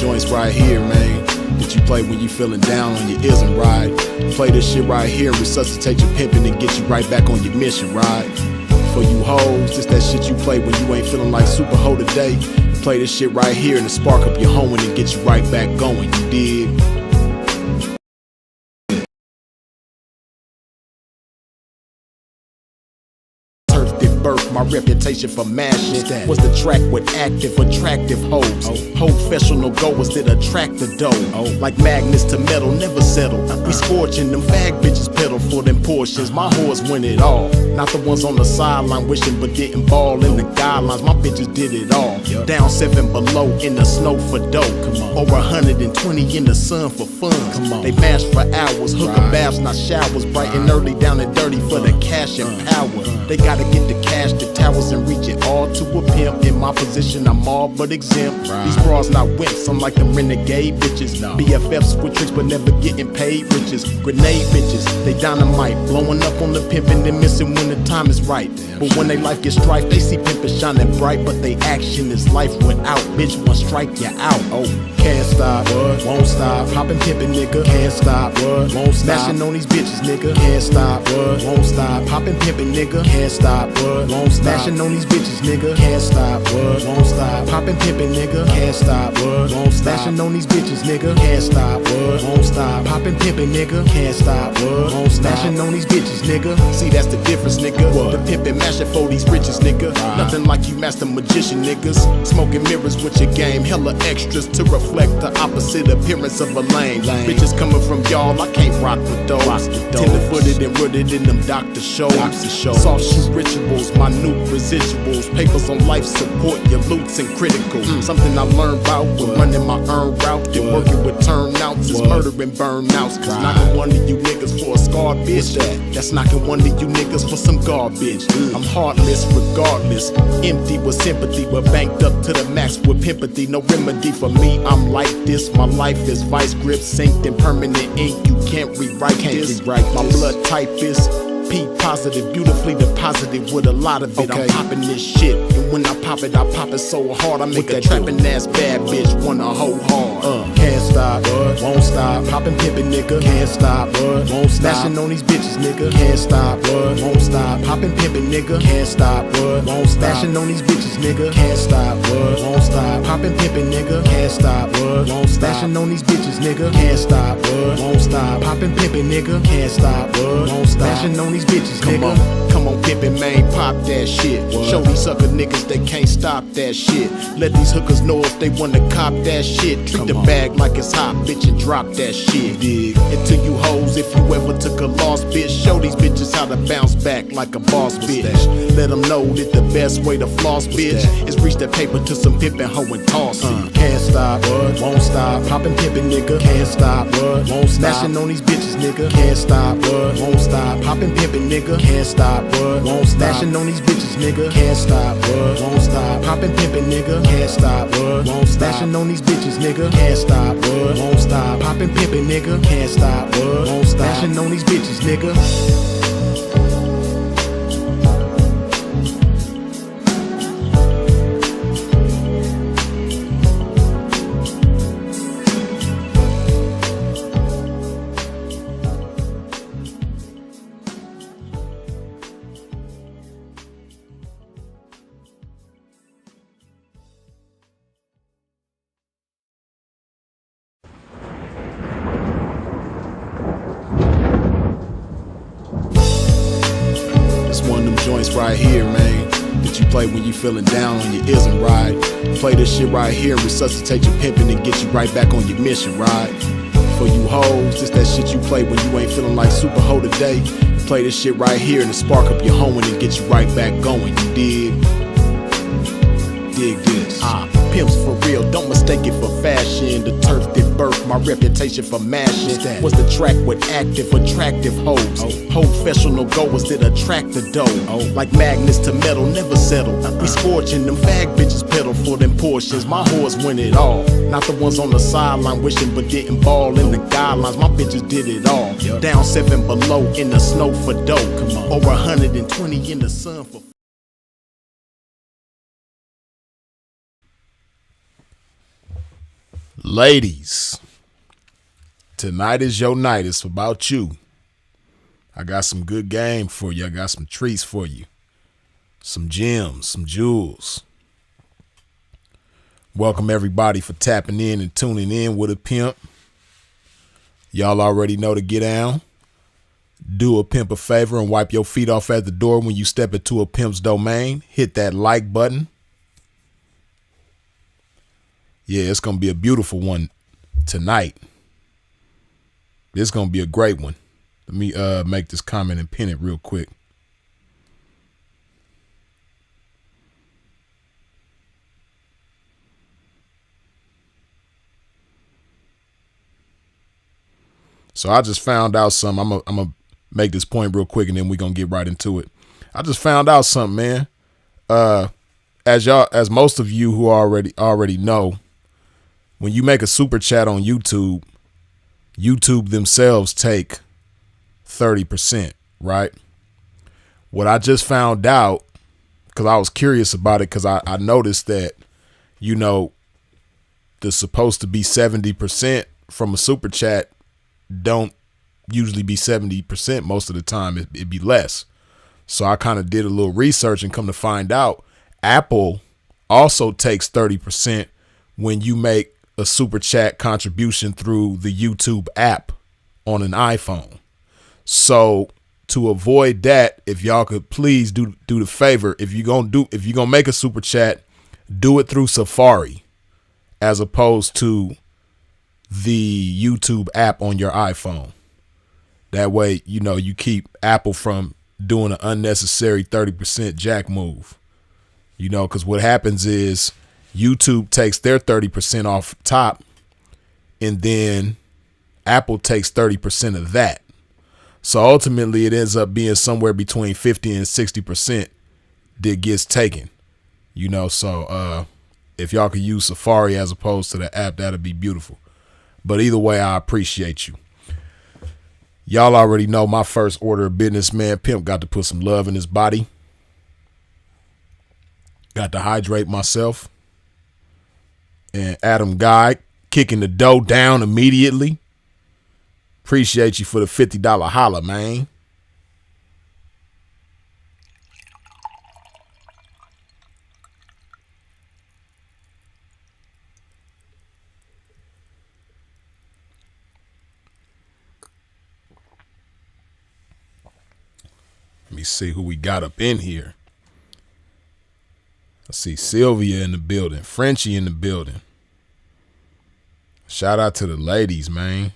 joints right here, man, that you play when you feeling down on your ism, right? Play this shit right here and resuscitate your pimping and get you right back on your mission, right? For you hoes, this that shit you play when you ain't feeling like super hoe today. Play this shit right here and spark up your hoeing and get you right back going, you dig? My reputation for mashing was the track with active, attractive hoes. Professional goers that attract the dough. Like magnets to metal, never settle. We scorching them fag bitches pedal for them portions. My whores win it all. Not the ones on the sideline wishing but didn't ball in the guidelines. My bitches did it all. Down 7 below in the snow for dope. Over 120 in the sun for fun. They mash for hours, hooker baths, not showers. Bright and early, down and dirty for the cash and power. They gotta get the cash, the towers, and reach it all to a pimp. In my position, I'm all but exempt. These bras not wimps, I'm like them renegade bitches. BFFs with tricks but never getting paid riches. Grenade bitches, they dynamite, blowing up on the pimpin' and missing when the time is right. But when they life gets strife, they see pimpin' shining bright, but they action is life without. Bitch, one strike you out. Can't stop, won't stop. Poppin' pimpin', nigga, can't stop, won't stop. Smashing on these bitches, nigga, can't stop, won't stop. Poppin' pimpin', nigga, can't stop, won't stop. Smashing on these bitches, nigga, can't stop, won't stop. Poppin' pimpin', nigga, can't stop, won't stop. Smashing on these bitches, nigga, can't stop, won't stop. Poppin' pimpin', nigga, can't stop, won't stop. Smashing on these bitches, nigga. See, that's the difference, nigga. The pimpin' mashin' for these riches, nigga. Nothing like you master magician, niggas. Smoking mirrors with your game, hella extras to reflect the opposite appearance of a lame. Bitches coming from y'all, I can't rock with those. Tender-footed and rooted in them doctor shows. Soft shoe rituals, minute residuals. Papers on life support, your loots and critical. Something I learned about when running my earned route and working with turnouts is murdering burnouts. Cause knocking one of you niggas for a scarred bitch, that's knocking one of you niggas for some garbage. I'm heartless regardless, empty with sympathy, but banked up to the max with pimpathy. No remedy for me, I'm like this. My life is vice grip, synced in permanent ink. You can't rewrite this. My blood type is P positive, beautifully deposited with a lot of it. I'm popping this shit, and when I pop it so hard, I make a trapping ass bad bitch wanna hoe hard. Can't stop, won't stop. Poppin' pimpin', nigga, can't stop, won't stop. Smashing on these bitches, nigga, can't stop, won't stop. Poppin' pimpin', nigga, can't stop, won't stop. Smashing on these bitches, nigga, can't stop, won't stop. Poppin' pimpin', nigga, can't stop, won't stop. Smashing on these bitches, nigga, can't stop, won't stop. Poppin' pimpin', nigga, can't stop, won't stop. Smashing on these bitches, nigga. Come on, pimpin', man, pop that shit. Show these sucker niggas they can't stop that shit. Let these hookers know if they wanna cop that shit. Treat the bag like it's hot, bitch, and drop that shit. Dig. And to you hoes, if you ever took a loss, bitch, show these bitches how to bounce back like a boss, bitch. Let them know that the best way to floss, bitch, is reach that paper to some pimpin' hoe and toss it. Can't stop, won't stop. Poppin' pimpin', nigga, can't stop, won't stop. Smashing on these bitches, nigga, can't stop, won't stop. Poppin' pimpin', nigga, can't stop, won't stop. Smashing on these bitches, nigga, can't stop, won't stop. Poppin' pimpin', nigga, can't stop, won't stop. Smashing on these bitches, nigga, can't stop, won't stop. Poppin' pimpin', nigga, can't stop, won't stop. Smashing on these bitches, nigga. Joints right here, man, that you play when you feeling down on your ism, right? Play this shit right here and resuscitate your pimping and get you right back on your mission, right? For you hoes, this that shit you play when you ain't feeling like super hoe today. Play this shit right here and spark up your hoeing and get you right back going, you dig? Dig this. Pimps for real, don't mistake it for fashion. The turf that birthed my reputation for mashing was the track with active, attractive hoes. Professional goers that attract the dough. Like magnets to metal, never settle. We scorching them fag bitches pedal for them portions. My whores win it all. Not the ones on the sideline wishing but didn't ball in the guidelines. My bitches did it all. Down 7 below in the snow for dough. Over 120 in the sun for Ladies, tonight is your night. It's about you. I got some good game for you. I got some treats for you. Some gems, some jewels. Welcome everybody for tapping in and tuning in with a pimp. Y'all already know to get down. Do a pimp a favor and wipe your feet off at the door when you step into a pimp's domain. Hit that like button. Yeah, it's going to be a beautiful one tonight. It's going to be a great one. Let me make this comment and pin it real quick. So I just found out something. I'm going to make this point real quick and then we're going to get right into it. I just found out something, man. As most of you who already know, when you make a super chat on YouTube, YouTube themselves take 30%, right? What I just found out, because I was curious about it, because I noticed that, you know, there's supposed to be 70% from a super chat don't usually be 70%. Most of the time it'd be less. So I kind of did a little research and come to find out Apple also takes 30% when you make a super chat contribution through the YouTube app on an iPhone. So to avoid that, if y'all could please do the favor, if you're gonna make a super chat, do it through Safari as opposed to the YouTube app on your iPhone. That way, you know, you keep Apple from doing an unnecessary 30% jack move. You know, because what happens is YouTube takes their 30% off top, and then Apple takes 30% of that. So ultimately, it ends up being somewhere between 50 and 60% that gets taken. You know, so if y'all could use Safari as opposed to the app, that'd be beautiful. But either way, I appreciate you. Y'all already know my first order of business, man. Pimp got to put some love in his body. Got to hydrate myself. And Adam Guy kicking the dough down immediately. Appreciate you for the $50 holla, man. Let me see who we got up in here. I see Sylvia in the building. Frenchie in the building. Shout out to the ladies, man.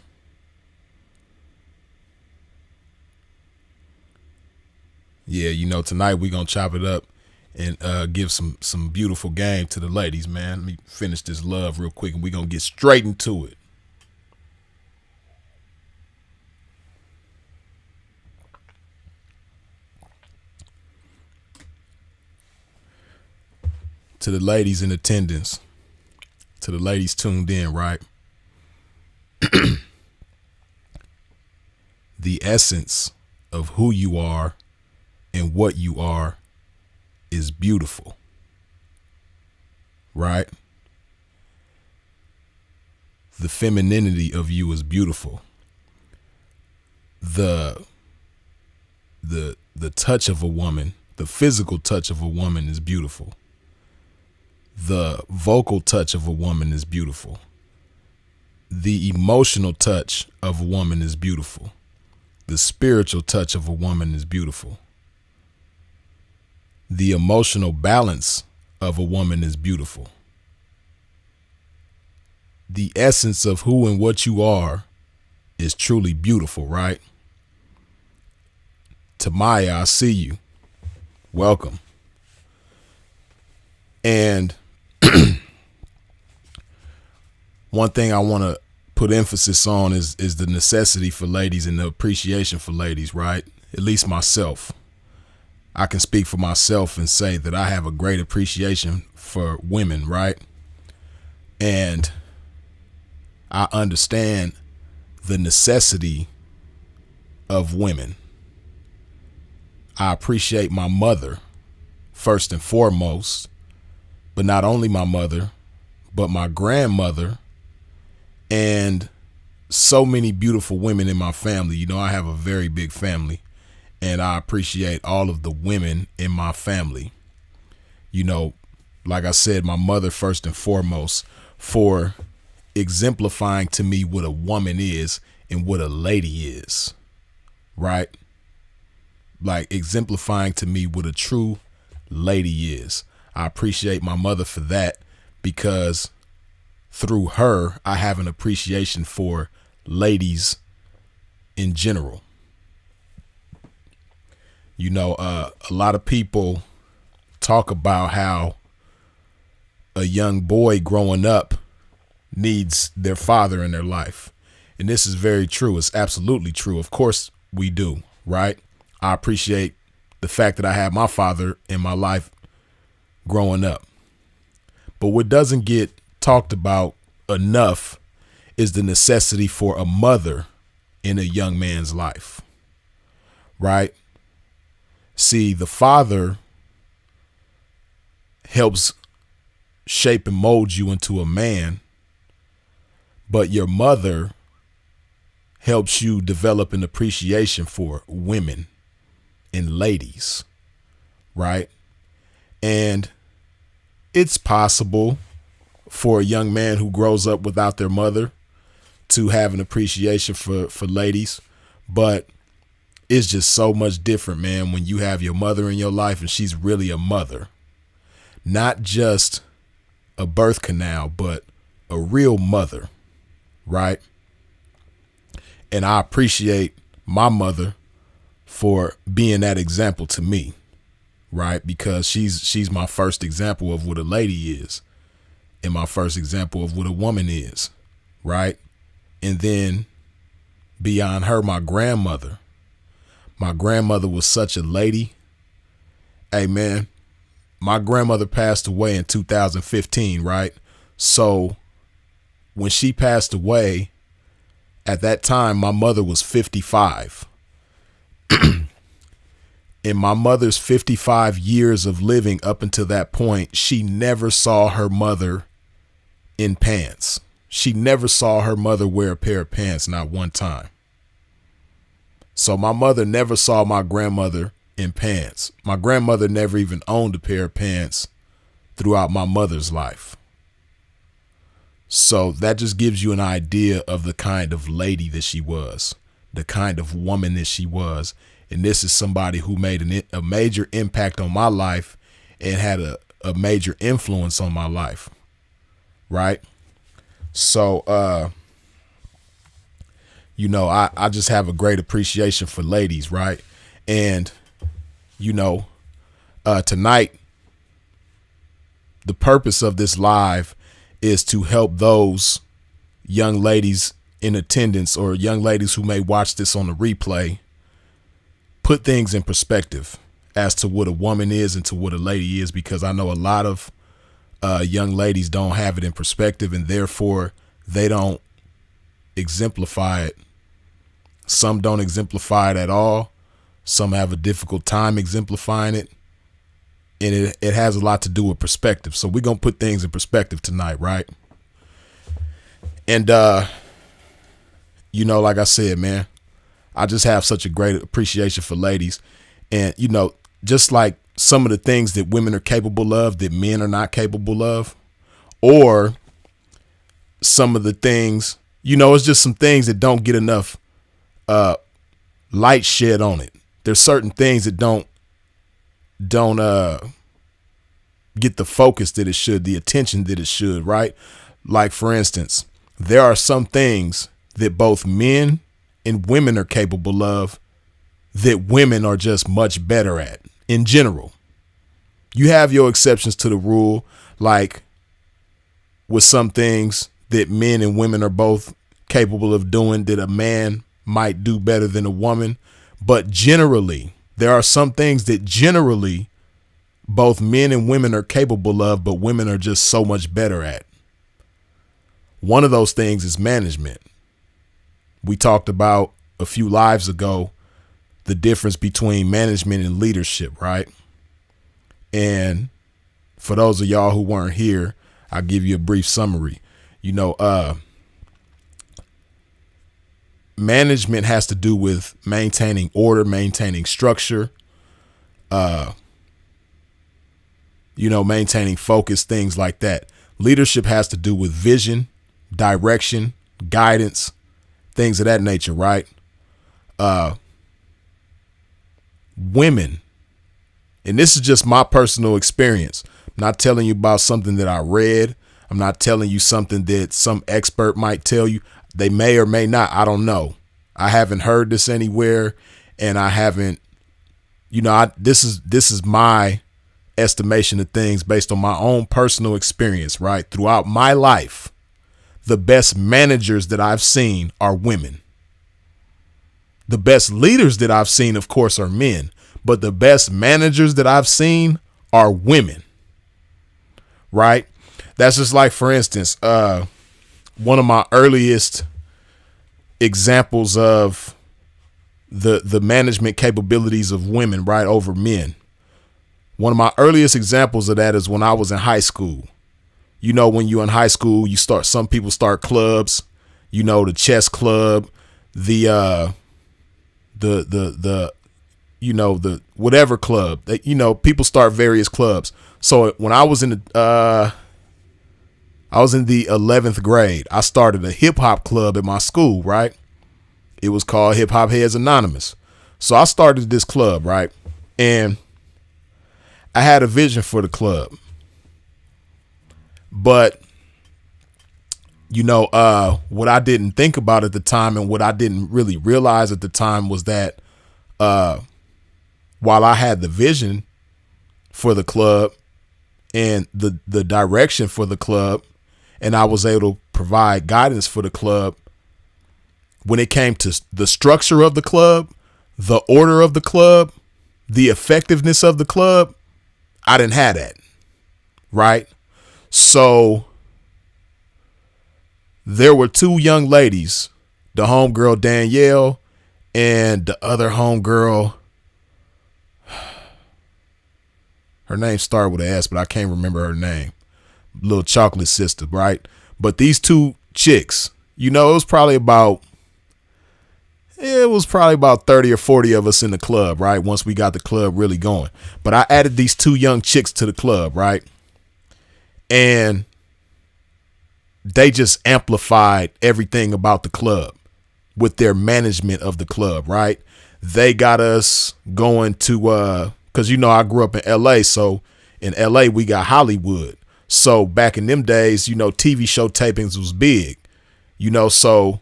Yeah, you know, tonight we're going to chop it up and give some beautiful game to the ladies, man. Let me finish this love real quick and we're going to get straight into it. To the ladies in attendance, to the ladies tuned in, right? The essence of who you are and what you are is beautiful, right? The femininity of you is beautiful. The touch of a woman, the physical touch of a woman is beautiful. The vocal touch of a woman is beautiful. The emotional touch of a woman is beautiful. The spiritual touch of a woman is beautiful. The emotional balance of a woman is beautiful. The essence of who and what you are is truly beautiful, right? Tamaya, I see you. Welcome. And one thing I want to put emphasis on is the necessity for ladies and the appreciation for ladies, right? At least myself. I can speak for myself and say that I have a great appreciation for women, right? And I understand the necessity of women. I appreciate my mother first and foremost, but not only my mother, but my grandmother, and so many beautiful women in my family. You know, I have a very big family, and I appreciate all of the women in my family. You know, like I said, my mother first and foremost, for exemplifying to me what a woman is and what a lady is, right? Like exemplifying to me what a true lady is. I appreciate my mother for that, because through her, I have an appreciation for ladies in general. You know, a lot of people talk about how a young boy growing up needs their father in their life. And this is very true. It's absolutely true. Of course we do, right? I appreciate the fact that I had my father in my life growing up. But what doesn't get talked about enough is the necessity for a mother in a young man's life, right? See, the father helps shape and mold you into a man, but your mother helps you develop an appreciation for women and ladies, right? And it's possible for a young man who grows up without their mother to have an appreciation for ladies, but it's just so much different, man, when you have your mother in your life and she's really a mother, not just a birth canal, but a real mother, right? And I appreciate my mother for being that example to me, right? Because she's my first example of what a lady is, and my first example of what a woman is, right? And then beyond her, my grandmother. My grandmother was such a lady. Hey, man, my grandmother passed away in 2015, right? So when she passed away, at that time, my mother was 55. In my mother's 55 years of living up until that point, she never saw her mother in pants. She never saw her mother wear a pair of pants, not one time. So my mother never saw my grandmother in pants. My grandmother never even owned a pair of pants throughout my mother's life. So that just gives you an idea of the kind of lady that she was, the kind of woman that she was. And this is somebody who made a major impact on my life and had a major influence on my life, right? So, you know, I just have a great appreciation for ladies, right? And, you know, tonight, the purpose of this live is to help those young ladies in attendance or young ladies who may watch this on the replay put things in perspective as to what a woman is and to what a lady is, because I know a lot of young ladies don't have it in perspective, and therefore they don't exemplify it. Some don't exemplify it at all. Some have a difficult time exemplifying it. And it has a lot to do with perspective. So we're going to put things in perspective tonight, right? And, you know, like I said, man, I just have such a great appreciation for ladies. And, you know, just like some of the things that women are capable of that men are not capable of, or some of the things, you know, it's just some things that don't get enough light shed on it. There's certain things that don't get the focus that it should, the attention that it should, right? Like, for instance, there are some things that both men and women are capable of that women are just much better at in general. You have your exceptions to the rule, like with some things that men and women are both capable of doing that a man might do better than a woman. But generally, there are some things that generally both men and women are capable of, but women are just so much better at. One of those things is management. We talked about a few lives ago the difference between management and leadership, right? And for those of y'all who weren't here, I'll give you a brief summary. You know, management has to do with maintaining order, maintaining structure, maintaining focus, things like that. Leadership has to do with vision, direction, guidance, things of that nature, right? Women, and this is just my personal experience. I'm not telling you about something that I read. I'm not telling you something that some expert might tell you. They may or may not. I don't know. I haven't heard this anywhere, and I haven't, this is my estimation of things based on my own personal experience, right? Throughout my life, the best managers that I've seen are women. The best leaders that I've seen, of course, are men, but the best managers that I've seen are women, right? That's just like, for instance, one of my earliest examples of the management capabilities of women, right, over men. One of my earliest examples of that is when I was in high school. When you're in high school, some people start clubs, the chess club, the whatever club that, people start various clubs. So when I was in the 11th grade, I started a hip hop club at my school, right? It was called Hip Hop Heads Anonymous. So I started this club, right? And I had a vision for the club. But, what I didn't think about at the time and what I didn't really realize at the time was that while I had the vision for the club and the direction for the club, and I was able to provide guidance for the club, when it came to the structure of the club, the order of the club, the effectiveness of the club, I didn't have that, right? So there were two young ladies, the homegirl Danielle and the other homegirl, her name started with an S, but I can't remember her name. Little chocolate sister, right? But these two chicks, it was probably about 30 or 40 of us in the club, right? Once we got the club really going. But I added these two young chicks to the club, right? And they just amplified everything about the club with their management of the club, right? They got us going to, cause I grew up in LA. So in LA, we got Hollywood. So back in them days, TV show tapings was big, so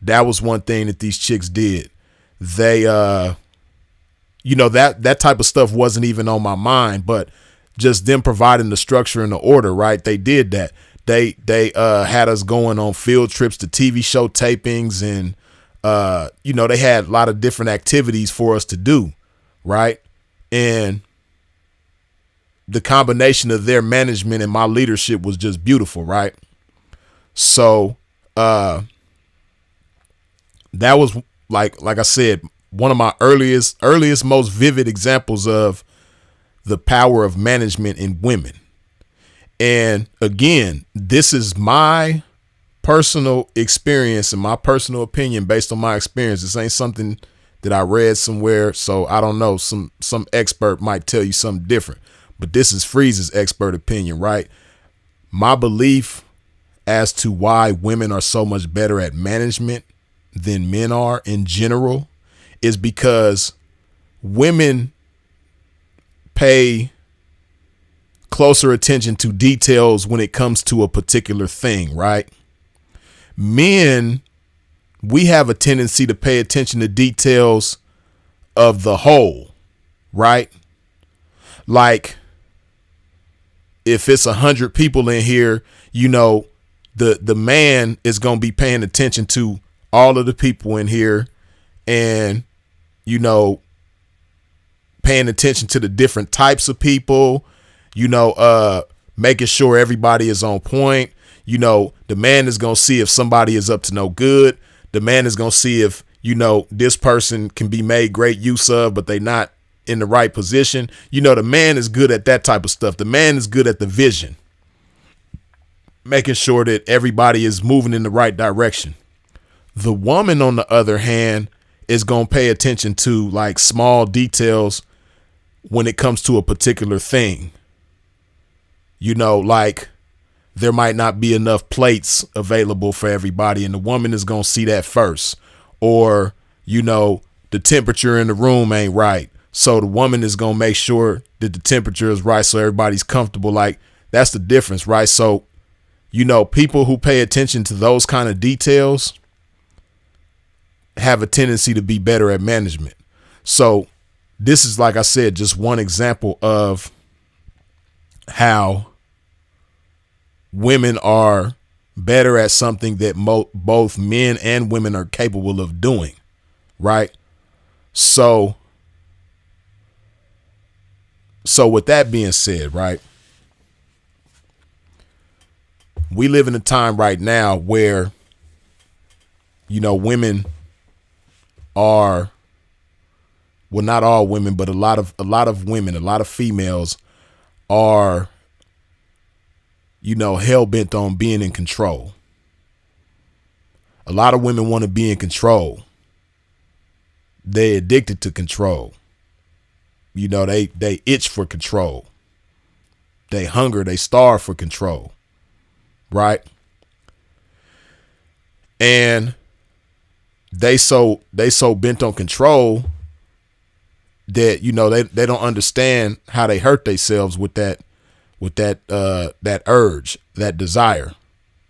that was one thing that these chicks did. They, that type of stuff wasn't even on my mind, but just them providing the structure and the order, right? They did that. They had us going on field trips to TV show tapings and, they had a lot of different activities for us to do. Right. And the combination of their management and my leadership was just beautiful. Right. So, that was like I said, one of my earliest, most vivid examples of the power of management in women. And again, this is my personal experience and my personal opinion based on my experience. This ain't something that I read somewhere. So I don't know. Some expert might tell you something different, but this is Freeze's expert opinion, right? My belief as to why women are so much better at management than men are in general is because women pay closer attention to details when it comes to a particular thing, right? Men, we have a tendency to pay attention to details of the whole, right? Like if it's 100 people in here, the man is going to be paying attention to all of the people in here and, paying attention to the different types of people, making sure everybody is on point. The man is going to see if somebody is up to no good. The man is going to see if, this person can be made great use of, but they not in the right position. The man is good at that type of stuff. The man is good at the vision, making sure that everybody is moving in the right direction. The woman, on the other hand, is going to pay attention to like small details when it comes to a particular thing. You know, like there might not be enough plates available for everybody, and the woman is going to see that first. Or, you know, the temperature in the room ain't right. So the woman is going to make sure that the temperature is right so everybody's comfortable. Like, that's the difference, right? So, you know, people who pay attention to those kind of details have a tendency to be better at management. So this is, like I said, just one example of how women are better at something that both men and women are capable of doing, right? So with that being said, right, we live in a time right now where, you know, women are, well, not all women, but a lot of women, a lot of females are, you know, hell bent on being in control. A lot of women want to be in control. They're addicted to control. You know, they itch for control. They hunger, they starve for control. Right? And they so bent on control that, you know, they don't understand how they hurt themselves with that urge, that desire,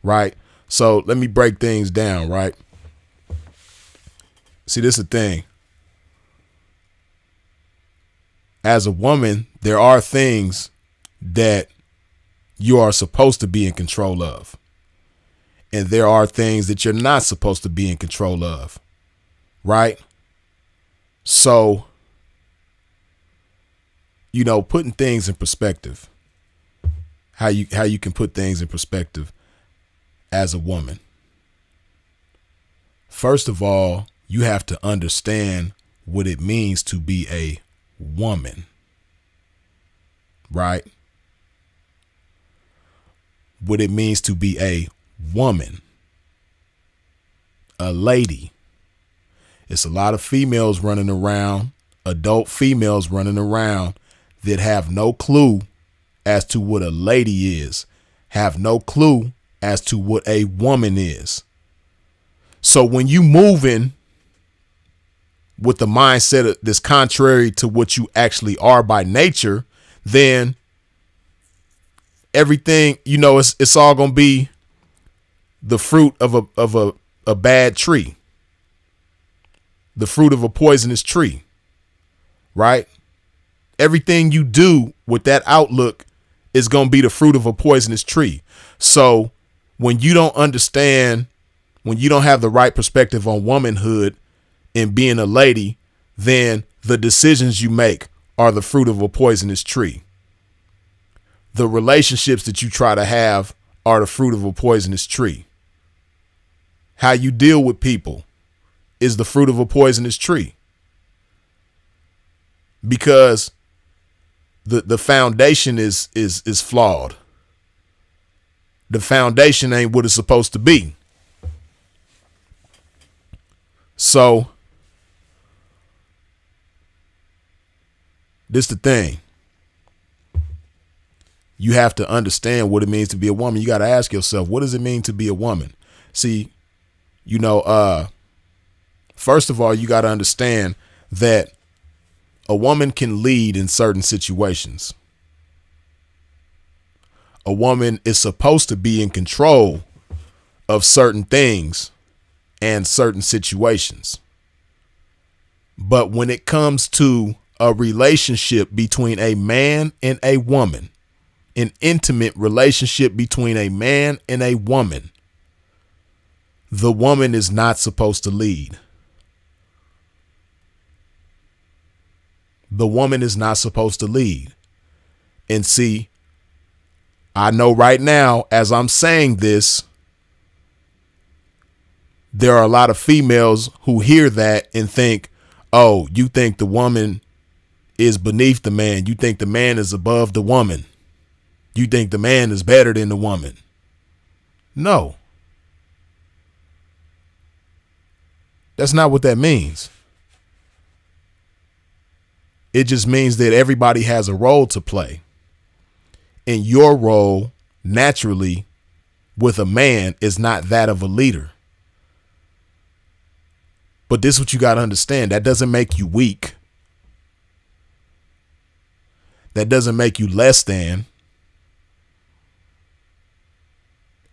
right? So let me break things down, right? See, this is the thing. As a woman, there are things that you are supposed to be in control of. And there are things that you're not supposed to be in control of, right? So, you know, putting things in perspective, how you can put things in perspective as a woman. First of all, you have to understand what it means to be a woman, right? What it means to be a woman, a lady. It's a lot of females running around, adult females running around that have no clue as to what a lady is, have no clue as to what a woman is. So when you moving with the mindset that's contrary to what you actually are by nature, then everything, you know, it's all going to be the fruit of a bad tree, the fruit of a poisonous tree, right? Everything you do with that outlook is going to be the fruit of a poisonous tree. So when you don't understand, when you don't have the right perspective on womanhood and being a lady, then the decisions you make are the fruit of a poisonous tree. The relationships that you try to have are the fruit of a poisonous tree. How you deal with people is the fruit of a poisonous tree. Because the foundation is flawed. The foundation ain't what it's supposed to be. So this the thing. You have to understand what it means to be a woman. You got to ask yourself, what does it mean to be a woman? See, you know, first of all, you got to understand that a woman can lead in certain situations. A woman is supposed to be in control of certain things and certain situations. But when it comes to a relationship between a man and a woman, an intimate relationship between a man and a woman, the woman is not supposed to lead. The woman is not supposed to lead. And see, I know right now, as I'm saying this, there are a lot of females who hear that and think, oh, you think the woman is beneath the man. You think the man is above the woman. You think the man is better than the woman. No. That's not what that means. It just means that everybody has a role to play. And your role, naturally, with a man is not that of a leader. But this is what you got to understand. That doesn't make you weak. That doesn't make you less than.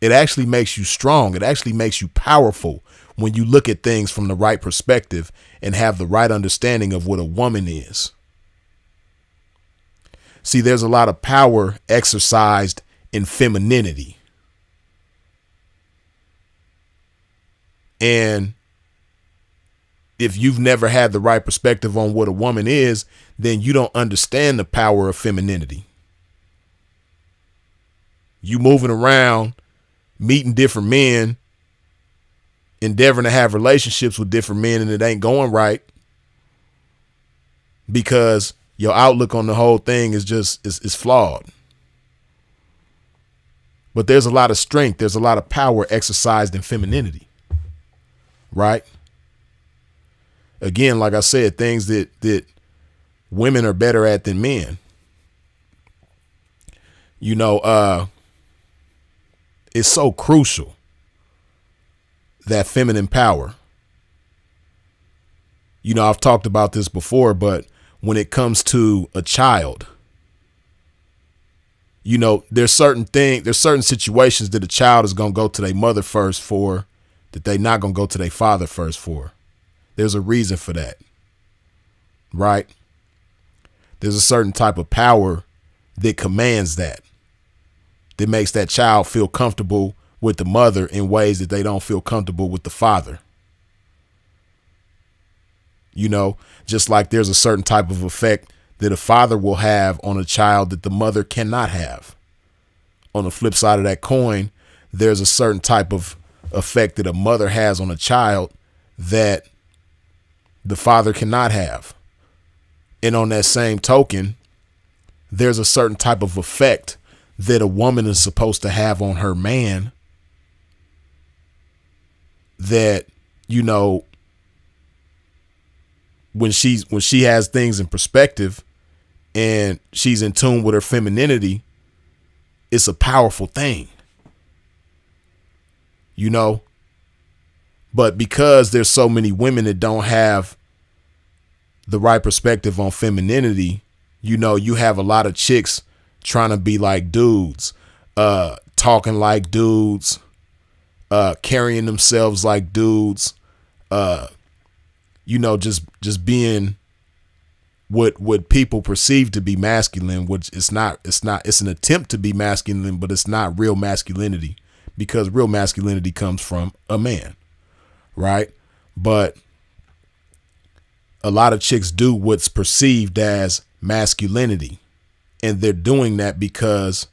It actually makes you strong. It actually makes you powerful when you look at things from the right perspective and have the right understanding of what a woman is. See, there's a lot of power exercised in femininity. And if you've never had the right perspective on what a woman is, then you don't understand the power of femininity. You moving around, meeting different men, endeavoring to have relationships with different men, and it ain't going right because your outlook on the whole thing is flawed. But there's a lot of strength. There's a lot of power exercised in femininity. Right? Again, like I said, things that women are better at than men. You know, it's so crucial, that feminine power. You know, I've talked about this before, but when it comes to a child, you know, there's certain situations that a child is going to go to their mother first for, that they not going to go to their father first for. There's a reason for that, right? There's a certain type of power that commands that makes that child feel comfortable with the mother in ways that they don't feel comfortable with the father. You know, just like there's a certain type of effect that a father will have on a child that the mother cannot have. On the flip side of that coin, there's a certain type of effect that a mother has on a child that the father cannot have. And on that same token, there's a certain type of effect that a woman is supposed to have on her man that, you know, when she has things in perspective and she's in tune with her femininity, it's a powerful thing, you know. But because there's so many women that don't have the right perspective on femininity, you know, you have a lot of chicks trying to be like dudes, talking like dudes, carrying themselves like dudes, you know, just being what people perceive to be masculine, which it's not, it's an attempt to be masculine, but it's not real masculinity, because real masculinity comes from a man, right? But a lot of chicks do what's perceived as masculinity, and they're doing that because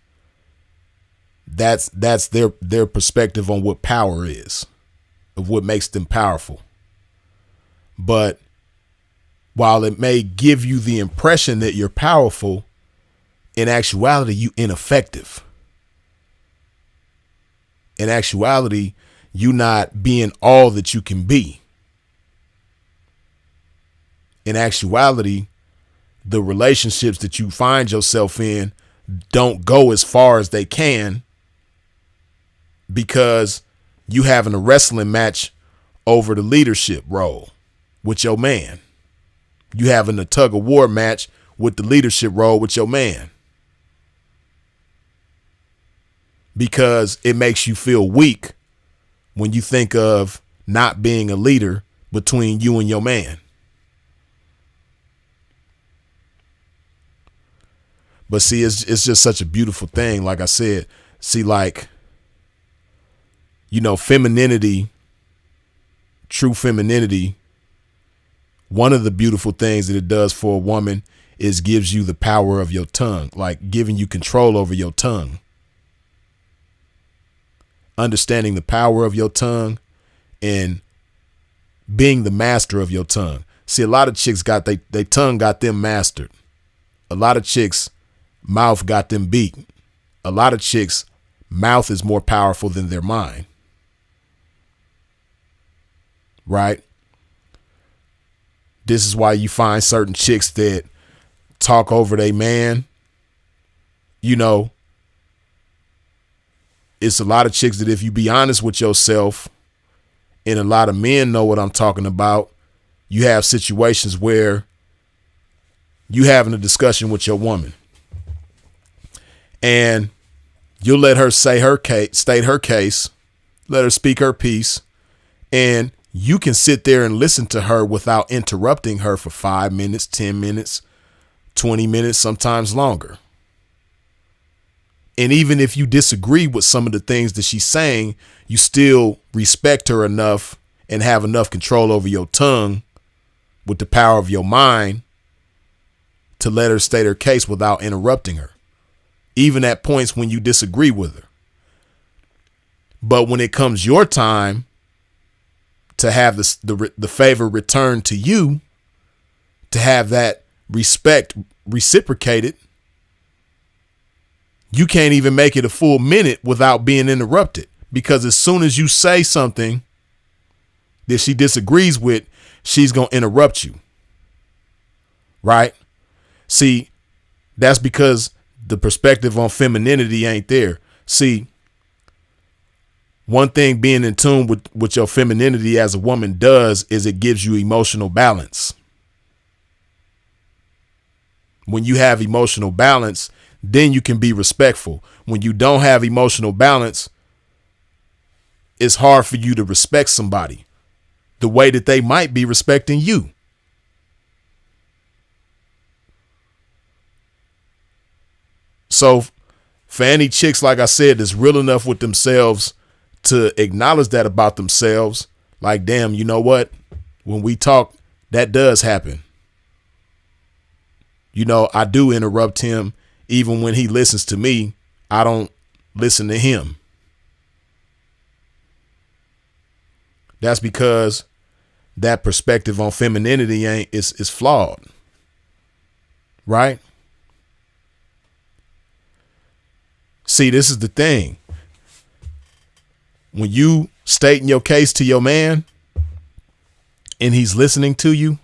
that's their perspective on what power is, of what makes them powerful. But while it may give you the impression that you're powerful, in actuality, you ineffective. In actuality, you not being all that you can be. In actuality, the relationships that you find yourself in don't go as far as they can because you having a wrestling match over the leadership role with your man. You having a tug of war match with the leadership role with your man. Because it makes you feel weak when you think of not being a leader between you and your man. But see, it's just such a beautiful thing. Like I said, see, like, you know, femininity, true femininity, one of the beautiful things that it does for a woman is gives you the power of your tongue, like giving you control over your tongue. Understanding the power of your tongue and being the master of your tongue. See, a lot of chicks got they tongue got them mastered. A lot of chicks mouth got them beat. A lot of chicks mouth is more powerful than their mind. Right? This is why you find certain chicks that talk over their man. You know, it's a lot of chicks that if you be honest with yourself, and a lot of men know what I'm talking about, you have situations where you having a discussion with your woman and you'll let her say her case, state her case, let her speak her piece, and you can sit there and listen to her without interrupting her for 5 minutes, 10 minutes, 20 minutes, sometimes longer. And even if you disagree with some of the things that she's saying, you still respect her enough and have enough control over your tongue with the power of your mind to let her state her case without interrupting her, even at points when you disagree with her. But when it comes your time to have the favor returned to you, to have that respect reciprocated, you can't even make it a full minute without being interrupted, because as soon as you say something that she disagrees with, she's going to interrupt you. Right? See, that's because the perspective on femininity ain't there. See, one thing being in tune with your femininity as a woman does is it gives you emotional balance. When you have emotional balance, then you can be respectful. When you don't have emotional balance, it's hard for you to respect somebody the way that they might be respecting you. So for any chicks, like I said, that's real enough with themselves to acknowledge that about themselves, like, damn, you know what? When we talk, that does happen. You know, I do interrupt him. Even when he listens to me, I don't listen to him. That's because that perspective on femininity is flawed. Right? See, this is the thing. When you stating your case to your man and he's listening to you,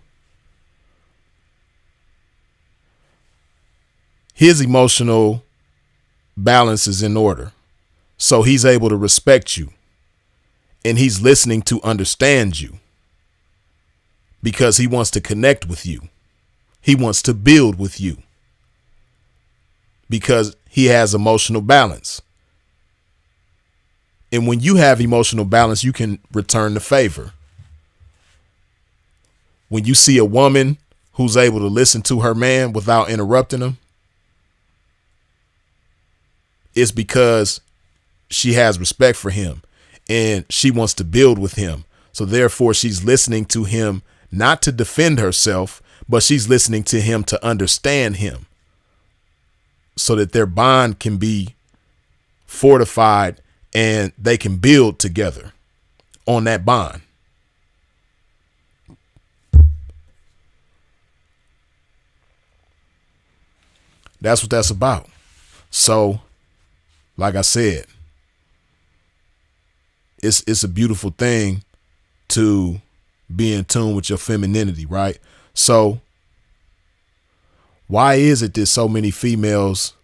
his emotional balance is in order. So he's able to respect you and he's listening to understand you because he wants to connect with you. He wants to build with you because he has emotional balance. And when you have emotional balance, you can return the favor. When you see a woman who's able to listen to her man without interrupting him, it's because she has respect for him and she wants to build with him. So therefore, she's listening to him not to defend herself, but she's listening to him to understand him so that their bond can be fortified and they can build together on that bond. That's what that's about. So, like I said, it's a beautiful thing to be in tune with your femininity, right? So, why is it that so many females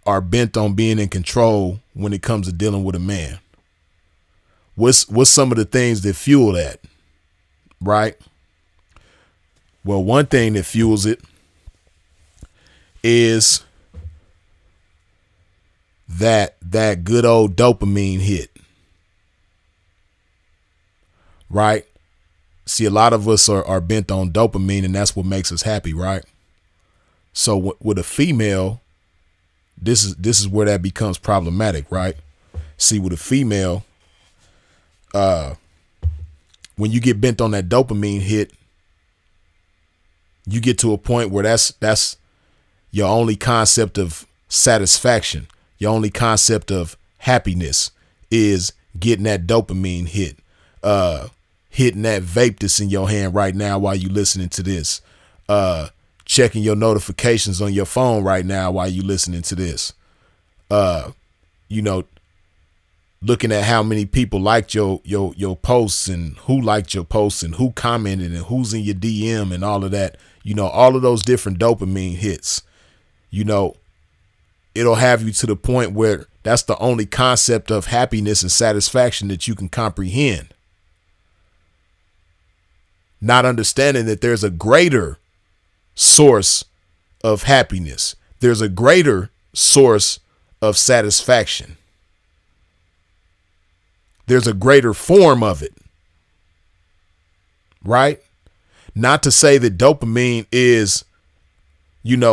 are bent on being in control when it comes to dealing with a man? What's some of the things that fuel that, right? Well, one thing that fuels it is that good old dopamine hit, right? See, a lot of us are bent on dopamine, and that's what makes us happy, right? So with a female, this is where that becomes problematic, right? See, with a female, when you get bent on that dopamine hit, you get to a point where that's your only concept of satisfaction. Your only concept of happiness is getting that dopamine hit, hitting that vape that's in your hand right now while you listening to this, checking your notifications on your phone right now while you listening to this, looking at how many people liked your posts and who liked your posts and who commented and who's in your DM and all of that, all of those different dopamine hits, it'll have you to the point where that's the only concept of happiness and satisfaction that you can comprehend. Not understanding that there's a greater source of happiness. There's a greater source of satisfaction. There's a greater form of it. Right? Not to say that dopamine is,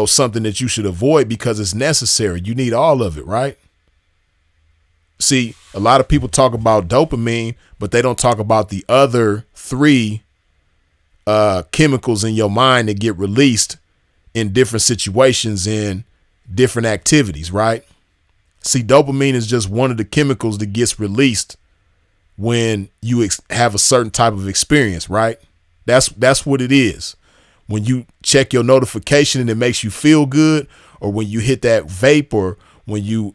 something that you should avoid because it's necessary. You need all of it, right? See, a lot of people talk about dopamine, but they don't talk about the other three chemicals in your mind that get released in different situations and different activities, right? See, dopamine is just one of the chemicals that gets released when you have a certain type of experience, right? That's what it is. When you check your notification and it makes you feel good, or when you hit that vape, or when you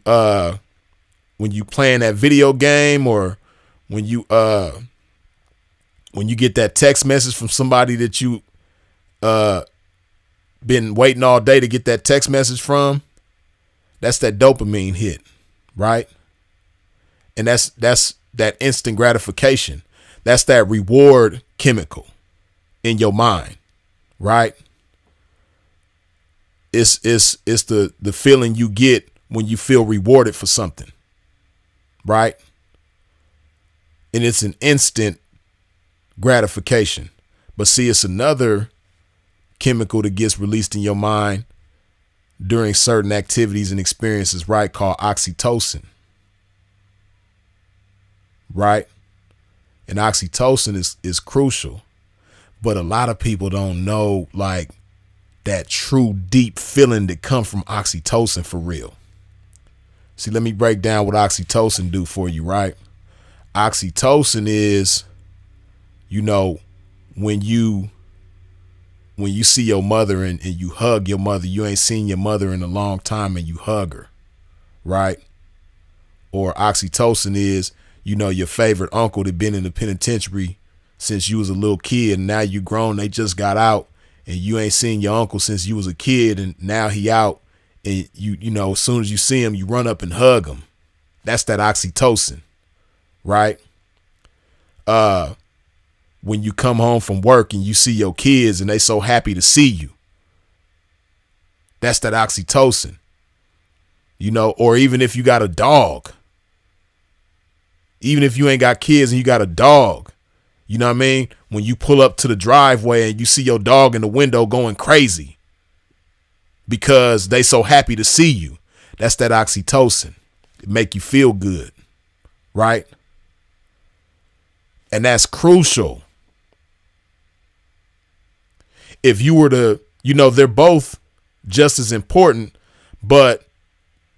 playing that video game, or when you get that text message from somebody that you been waiting all day to get that text message from, that's that dopamine hit, right? And that's that instant gratification. That's that reward chemical in your mind, right? It's the feeling you get when you feel rewarded for something, right? And it's an instant gratification. But see, it's another chemical that gets released in your mind during certain activities and experiences, right, called oxytocin, right? And oxytocin is crucial, but a lot of people don't know like that true deep feeling that comes from oxytocin for real. See, let me break down what oxytocin do for you, right? Oxytocin is, when you see your mother and you hug your mother, you ain't seen your mother in a long time and you hug her, right? Or oxytocin is, your favorite uncle that been in the penitentiary since you was a little kid and now you grown, they just got out, and you ain't seen your uncle since you was a kid and now he out, and as soon as you see him, you run up and hug him. That's that oxytocin, right? When you come home from work and you see your kids and they so happy to see you, that's that oxytocin, or even if you got a dog, even if you ain't got kids and you got a dog, you know what I mean? When you pull up to the driveway and you see your dog in the window going crazy because they so happy to see you, that's that oxytocin. It make you feel good, right? And that's crucial. If you were to, they're both just as important, but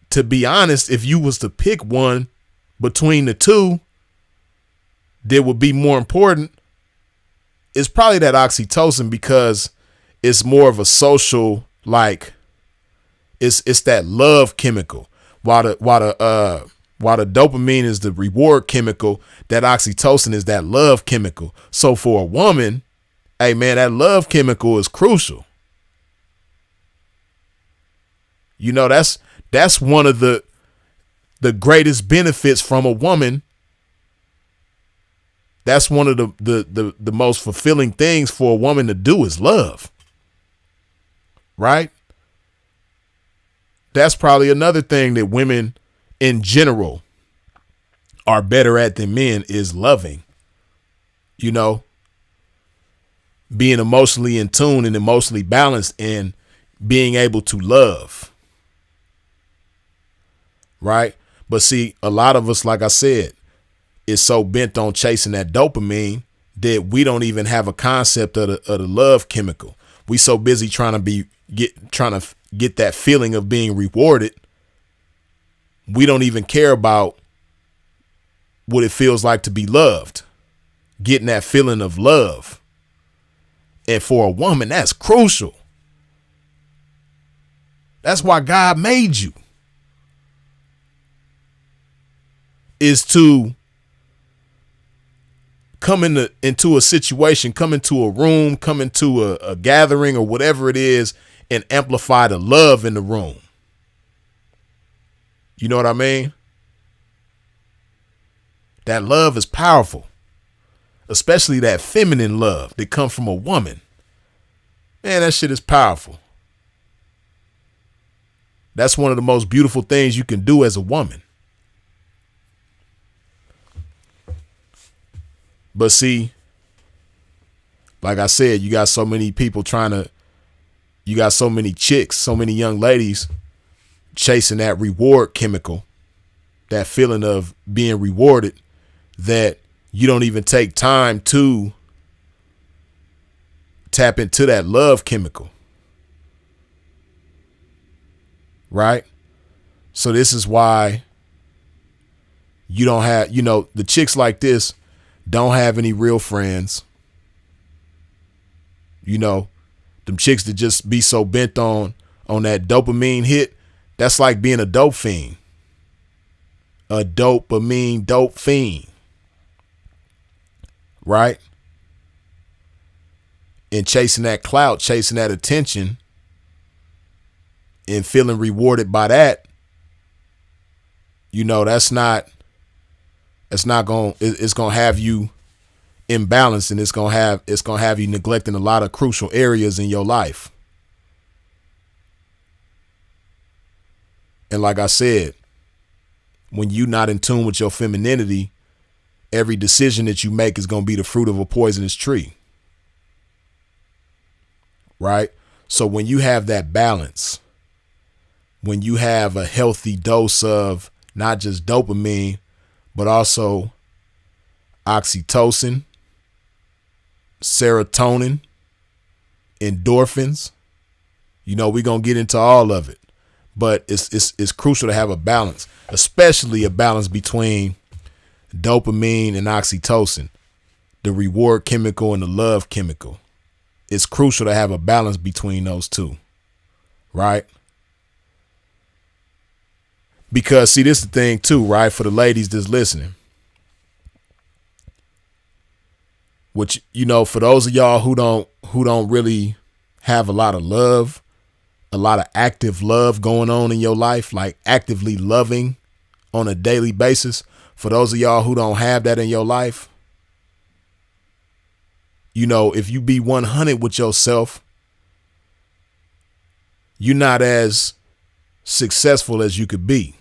to be honest, if you was to pick one between the two that would be more important, it's probably that oxytocin, because it's more of a social, like it's that love chemical. While the dopamine is the reward chemical, that oxytocin is that love chemical. So for a woman, hey man, that love chemical is crucial. That's one of the greatest benefits from a woman. That's one of the most fulfilling things for a woman to do is love. Right? That's probably another thing that women in general are better at than men is loving. Being emotionally in tune and emotionally balanced and being able to love. Right? But see, a lot of us, like I said, is so bent on chasing that dopamine that we don't even have a concept of the love chemical. We so busy trying to get that feeling of being rewarded. We don't even care about what it feels like to be loved, getting that feeling of love. And for a woman, that's crucial. That's why God made you. is to come into a situation, come into a room, come into a gathering or whatever it is, and amplify the love in the room. You know what I mean? That love is powerful, especially that feminine love that comes from a woman. Man, that shit is powerful. That's one of the most beautiful things you can do as a woman. But see, like I said, you got so many people you got so many chicks, so many young ladies chasing that reward chemical, that feeling of being rewarded, that you don't even take time to tap into that love chemical. Right? So this is why you don't have, the chicks like this don't have any real friends. Them chicks that just be so bent on that dopamine hit, that's like being a dope fiend. A dopamine dope fiend. Right? And chasing that clout, chasing that attention, and feeling rewarded by that, it's going to have you imbalanced, and it's going to have you neglecting a lot of crucial areas in your life. And like I said, when you're not in tune with your femininity, every decision that you make is going to be the fruit of a poisonous tree. Right? So when you have that balance, when you have a healthy dose of not just dopamine, but also oxytocin, serotonin, endorphins, we're going to get into all of it. But it's crucial to have a balance, especially a balance between dopamine and oxytocin, the reward chemical and the love chemical. It's crucial to have a balance between those two, right? Because see, this is the thing too, right? For the ladies that's listening, which, for those of y'all who don't really have a lot of love, a lot of active love going on in your life, like actively loving on a daily basis. For those of y'all who don't have that in your life, if you be 100 with yourself, you're not as successful as you could be.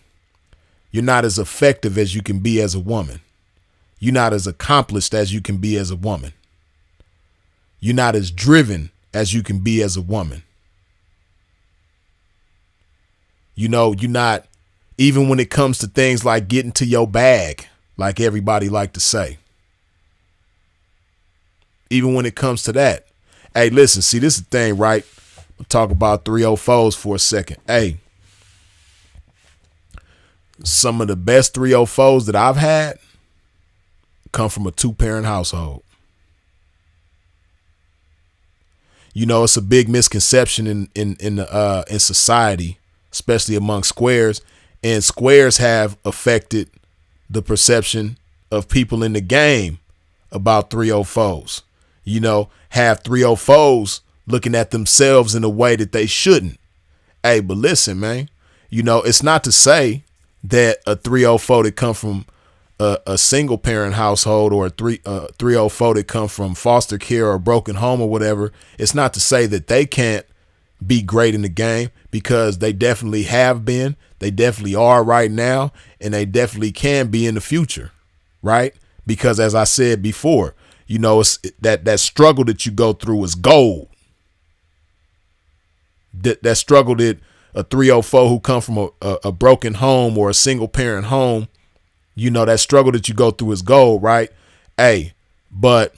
You're not as effective as you can be as a woman. You're not as accomplished as you can be as a woman. You're not as driven as you can be as a woman. You're not, even when it comes to things like getting to your bag, like everybody like to say. Even when it comes to that. Hey, listen, see, this is the thing, right? We'll talk about 304s for a second. Hey, some of the best 304s that I've had come from a 2-parent household. It's a big misconception in society, especially among squares, and squares have affected the perception of people in the game about 304s. Have 304s looking at themselves in a way that they shouldn't. Hey, but listen, man, it's not to say that a 304 that come from a single parent household, or a 304 that come from foster care or a broken home or whatever, it's not to say that they can't be great in the game, because they definitely have been, they definitely are right now, and they definitely can be in the future, right? Because as I said before, it's that struggle that you go through is gold. That struggle that a 304 who come from a broken home or a single parent home, that struggle that you go through is gold, right? Hey, but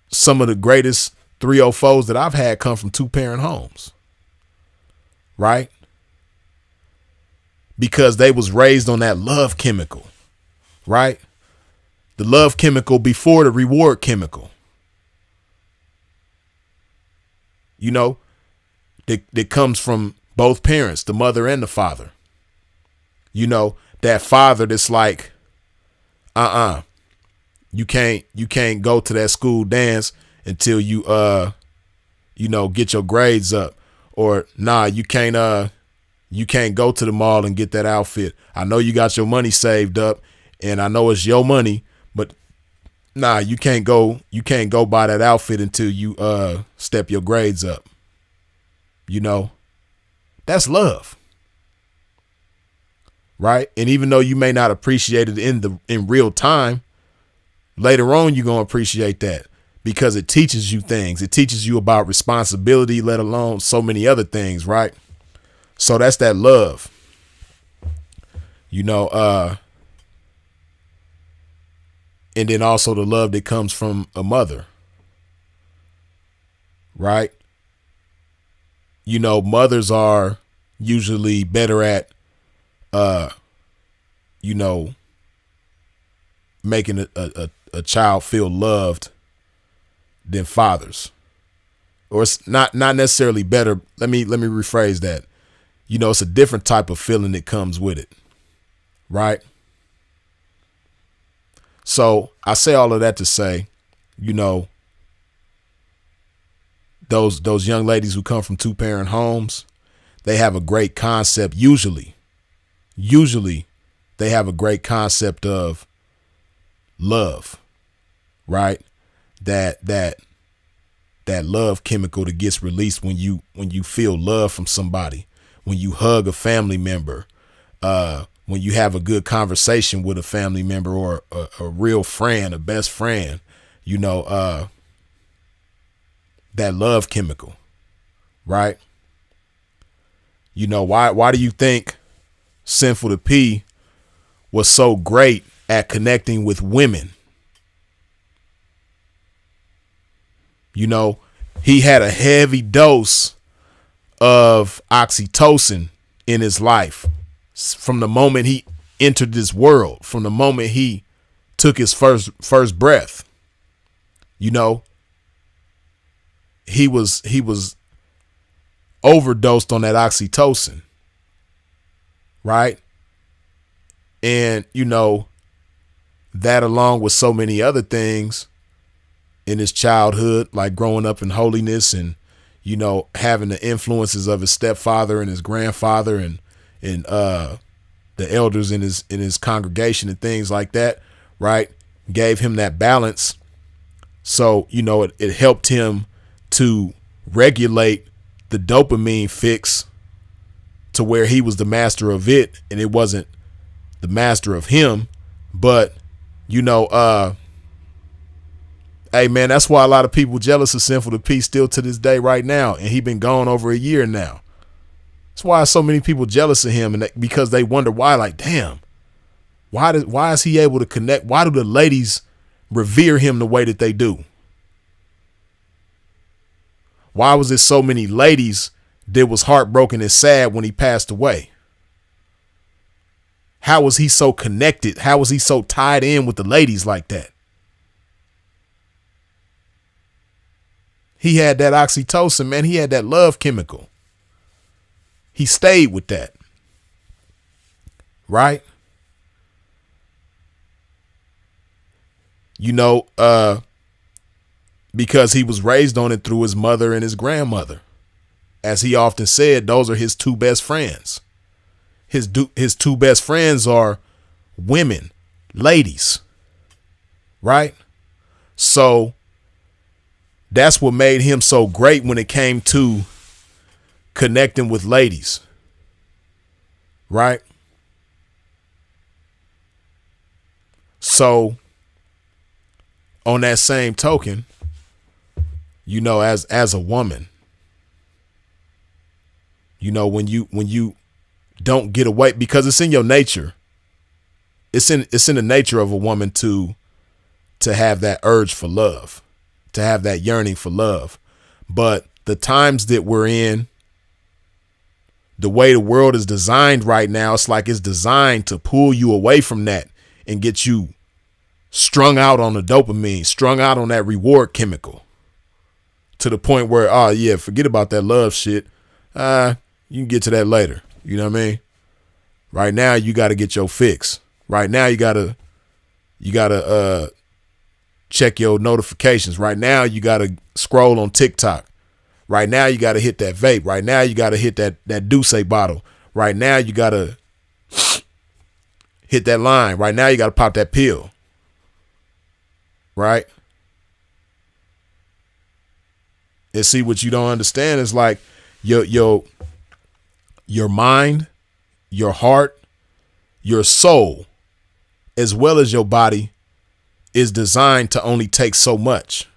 some of the greatest 304s that I've had come from 2-parent homes, right? Because they was raised on that love chemical, right? The love chemical before the reward chemical. That comes from both parents, the mother and the father. that father that's like, you can't go to that school dance until you get your grades up, or nah, you can't go to the mall and get that outfit. I know you got your money saved up and I know it's your money, but nah, you can't go buy that outfit until you step your grades up. That's love. Right? And even though you may not appreciate it in real time, later on you're going to appreciate that because it teaches you things. It teaches you about responsibility, let alone so many other things, right? So that's that love. And then also the love that comes from a mother. Right? Mothers are usually better at making a child feel loved than fathers. Or it's not necessarily better. Let me rephrase that. It's a different type of feeling that comes with it. Right? So I say all of that to say, those young ladies who come from 2-parent homes, they have a great concept. Usually they have a great concept of love, right? That love chemical that gets released when you feel love from somebody, when you hug a family member, when you have a good conversation with a family member or a real friend, a best friend, that love chemical, right? Why do you think Sinful to P was so great at connecting with women? He had a heavy dose of oxytocin in his life from the moment he entered this world, from the moment he took his first breath. He was overdosed on that oxytocin, right? And that along with so many other things in his childhood, like growing up in holiness and having the influences of his stepfather and his grandfather and the elders in his congregation and things like that, right, gave him that balance. So it helped him to regulate the dopamine fix to where he was the master of it and it wasn't the master of him. But hey man, that's why a lot of people jealous of Sinful to P still to this day right now, and he been gone over a year now. That's why so many people jealous of him, and because they wonder why, like, damn, why is he able to connect? Why do the ladies revere him the way that they do? Why was there so many ladies that was heartbroken and sad when he passed away? How was he so connected? How was he so tied in with the ladies like that? He had that oxytocin, man. He had that love chemical. He stayed with that. Right? Because he was raised on it through his mother and his grandmother. As he often said, those are his two best friends. His two best friends are women, ladies. Right? So that's what made him so great when it came to connecting with ladies. Right? So on that same token, as a woman, when you don't get away, because it's in your nature, it's in the nature of a woman to have that urge for love, to have that yearning for love. But the times that we're in, the way the world is designed right now, it's like it's designed to pull you away from that and get you strung out on the dopamine, strung out on that reward chemical, to the point where, oh yeah, forget about that love shit. You can get to that later. You know what I mean? Right now, you got to get your fix. Right now, you gotta check your notifications. Right now, you gotta scroll on TikTok. Right now, you gotta hit that vape. Right now, you gotta hit that Douce bottle. Right now, you gotta hit that line. Right now, you gotta pop that pill. Right? And see, what you don't understand is like your mind, your heart, your soul, as well as your body, is designed to only take so much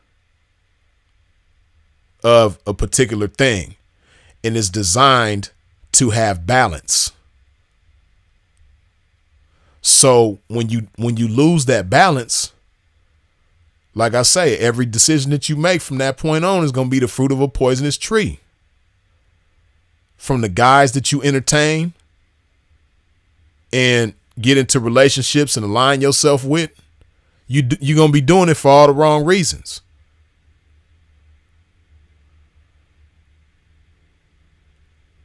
of a particular thing, and is designed to have balance. So when you lose that balance, like I say, every decision that you make from that point on is going to be the fruit of a poisonous tree. From the guys that you entertain and get into relationships and align yourself with, you're going to be doing it for all the wrong reasons.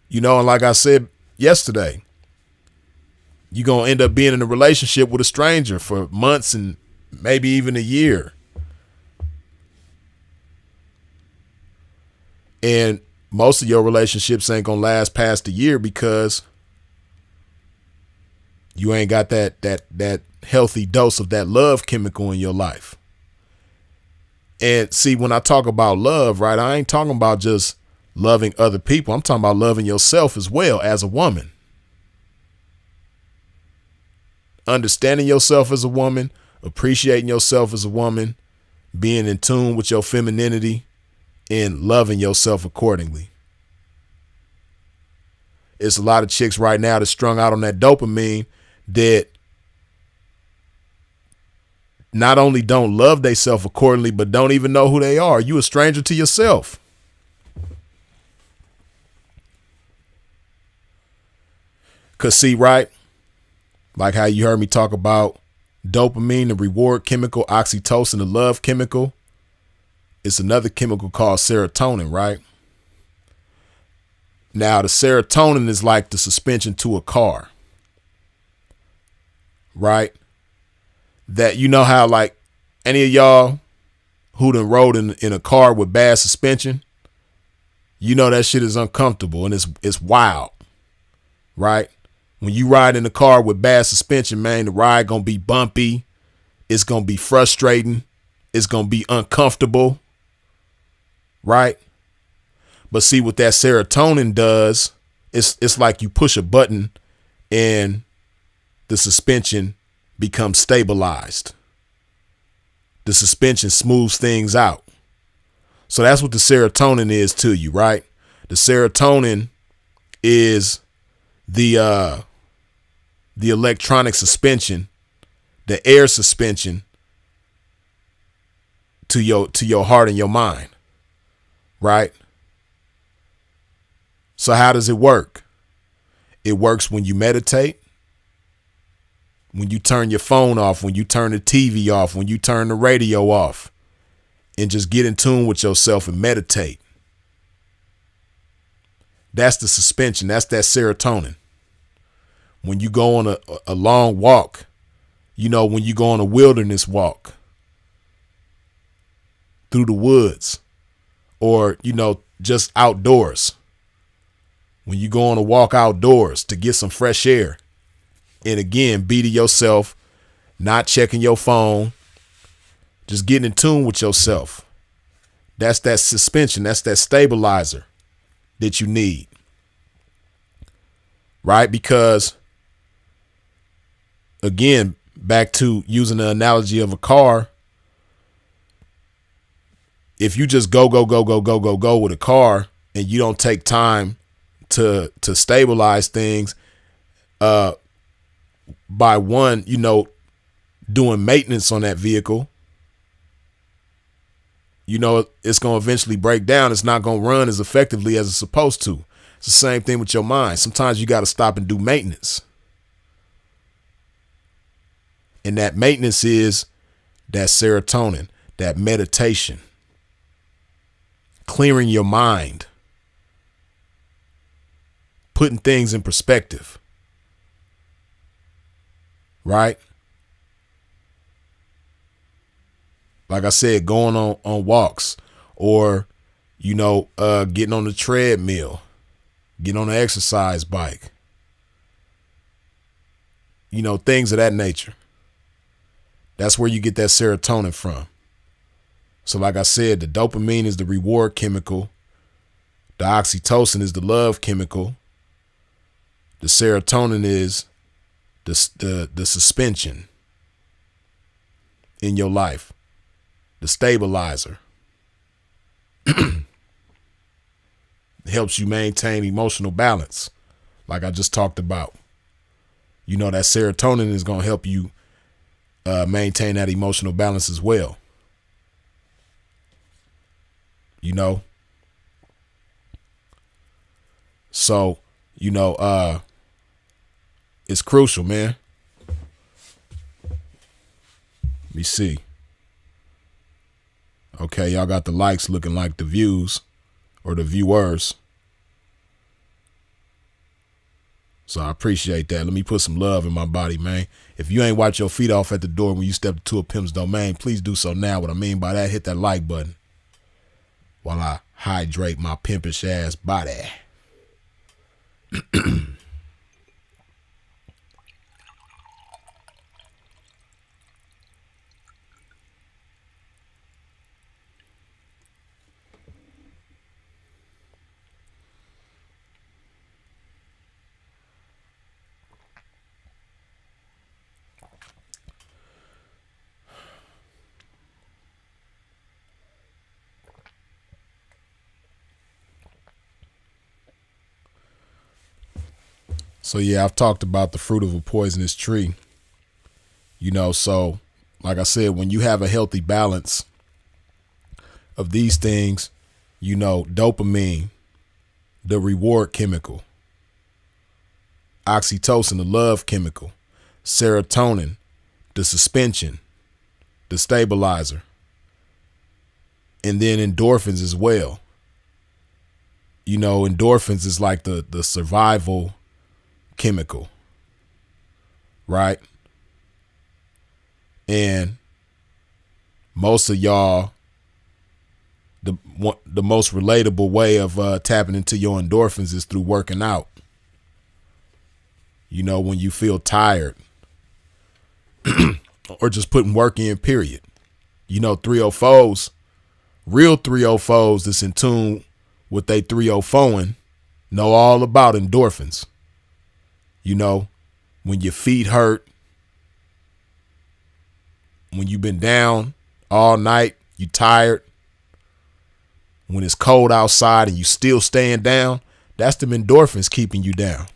You know, and like I said yesterday, you're going to end up being in a relationship with a stranger for months and maybe even a year. And most of your relationships ain't going to last past a year because you ain't got that healthy dose of that love chemical in your life. And see, when I talk about love, right, I ain't talking about just loving other people. I'm talking about loving yourself as well as a woman. Understanding yourself as a woman, appreciating yourself as a woman, being in tune with your femininity, and loving yourself accordingly. It's a lot of chicks right now that's strung out on that dopamine that not only don't love themselves accordingly, but don't even know who they are. You a stranger to yourself. Cause see, right? Like how you heard me talk about dopamine, the reward chemical, oxytocin, the love chemical. It's another chemical called serotonin, right? Now, the serotonin is like the suspension to a car, right? That, you know how like any of y'all who done rode in a car with bad suspension, you know that shit is uncomfortable and it's wild, right? When you ride in a car with bad suspension, man, the ride gonna be bumpy. It's gonna be frustrating. It's gonna be uncomfortable, right? But see what that serotonin does, it's like you push a button and the suspension becomes stabilized. The suspension smooths things out. So that's what the serotonin is to you, right? The serotonin is the electronic suspension, the air suspension to your heart and your mind, right? So how does it work? It works when you meditate, when you turn your phone off, when you turn the TV off, when you turn the radio off, and just get in tune with yourself and meditate. That's the suspension. That's that serotonin. When you go on a long walk, you know, when you go on a wilderness walk through the woods or, you know, just outdoors. When you go on a walk outdoors to get some fresh air. And again, be to yourself, not checking your phone, just getting in tune with yourself. That's that suspension. That's that stabilizer that you need. Right? Because again, back to using the analogy of a car. If you just go with a car and you don't take time to stabilize things, by one, you know, doing maintenance on that vehicle, you know, it's going to eventually break down. It's not going to run as effectively as it's supposed to. It's the same thing with your mind. Sometimes you got to stop and do maintenance. And that maintenance is that serotonin, that meditation, clearing your mind, putting things in perspective. right? Like I said, going on walks, or, getting on the treadmill, getting on the exercise bike, things of that nature. That's where you get that serotonin from. So like I said, the dopamine is the reward chemical. The oxytocin is the love chemical. The serotonin is the suspension in your life, the stabilizer. It helps you maintain emotional balance, like I just talked about. That serotonin is going to help you maintain that emotional balance as well. So, it's crucial, man. Let me see. Okay, y'all got the likes looking like the views or the viewers. So I appreciate that. Let me put some love in my body, man. If you ain't wiped your feet off at the door when you step to a pimp's domain, please do so now. What I mean by that, hit that like button while I hydrate my pimpish ass body. So yeah, I've talked about the fruit of a poisonous tree. So like I said, when you have a healthy balance of these things, dopamine, the reward chemical, oxytocin, the love chemical, serotonin, the suspension, the stabilizer, and then endorphins as well. Endorphins is like the survival chemical, right? And most of y'all, the most relatable way of tapping into your endorphins is through working out. When you feel tired or just putting work in, period. 304s, real 304s that's in tune with they 304ing know all about endorphins. When your feet hurt, when you've been down all night, you tired, when it's cold outside and you still staying down, that's them endorphins keeping you down.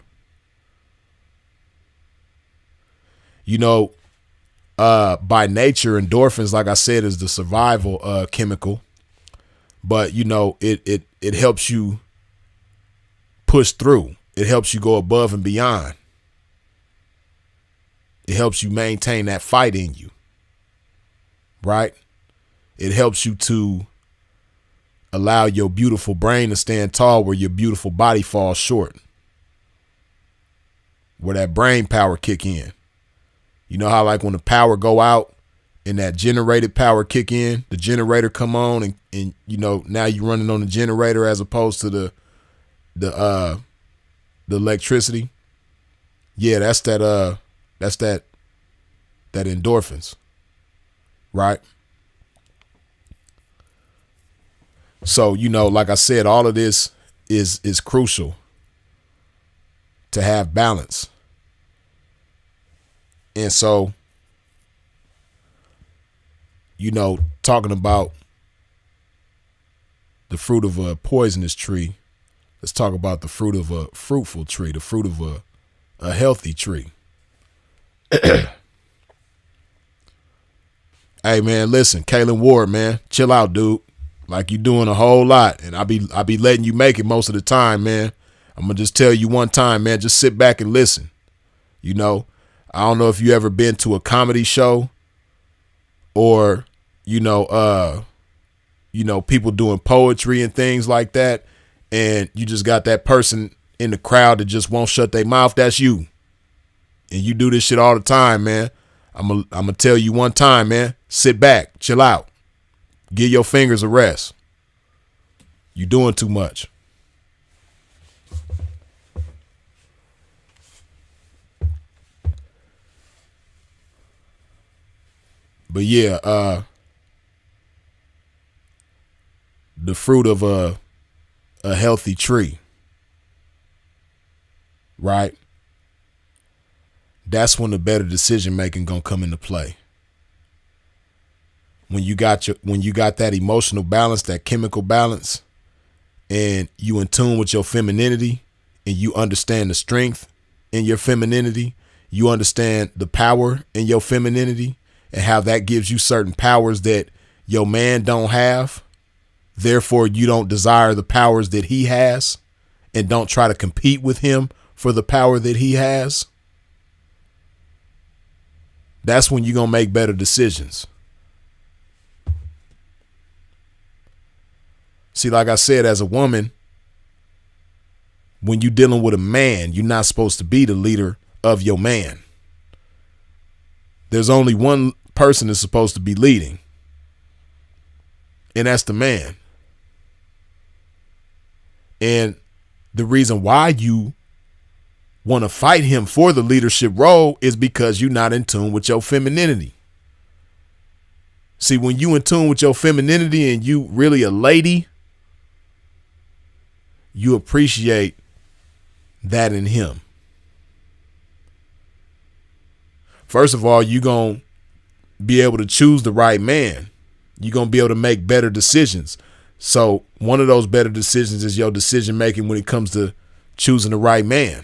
By nature, endorphins, like I said, is the survival chemical, but it helps you push through. It helps you go above and beyond. It helps you maintain that fight in you, right? It helps you to allow your beautiful brain to stand tall where your beautiful body falls short, where that brain power kick in. How like when the power go out and that generated power kick in, the generator come on and now you're running on the generator as opposed to the electricity. Yeah, that's that endorphins, right? So, like I said, all of this is crucial to have balance. And so, talking about the fruit of a poisonous tree, let's talk about the fruit of a fruitful tree, the fruit of a healthy tree. Hey man, listen, Kalen Ward, man, chill out, dude. Like you doing a whole lot, and I be letting you make it most of the time, man. I'm gonna just tell you one time, man. Just sit back and listen. I don't know if you ever been to a comedy show, or people doing poetry and things like that, and you just got that person in the crowd that just won't shut their mouth. That's you. and you do this shit all the time, man, I'm gonna tell you one time, man, sit back, chill out, give your fingers a rest. You doing too much. But yeah, the fruit of a healthy tree, right? That's when the better decision making gonna come into play. When you got that emotional balance, that chemical balance, and you in tune with your femininity, and you understand the strength in your femininity, you understand the power in your femininity, and how that gives you certain powers that your man don't have. Therefore, you don't desire the powers that he has, and don't try to compete with him for the power that he has. That's when you're going to make better decisions. See, like I said, as a woman, when you're dealing with a man, you're not supposed to be the leader of your man. There's only one person that's supposed to be leading, and that's the man. And the reason why you want to fight him for the leadership role is because you're not in tune with your femininity. See, when you in tune with your femininity and you really a lady, you appreciate that in him. First of all, you're going to be able to choose the right man. You're going to be able to make better decisions. So one of those better decisions is your decision making when it comes to choosing the right man.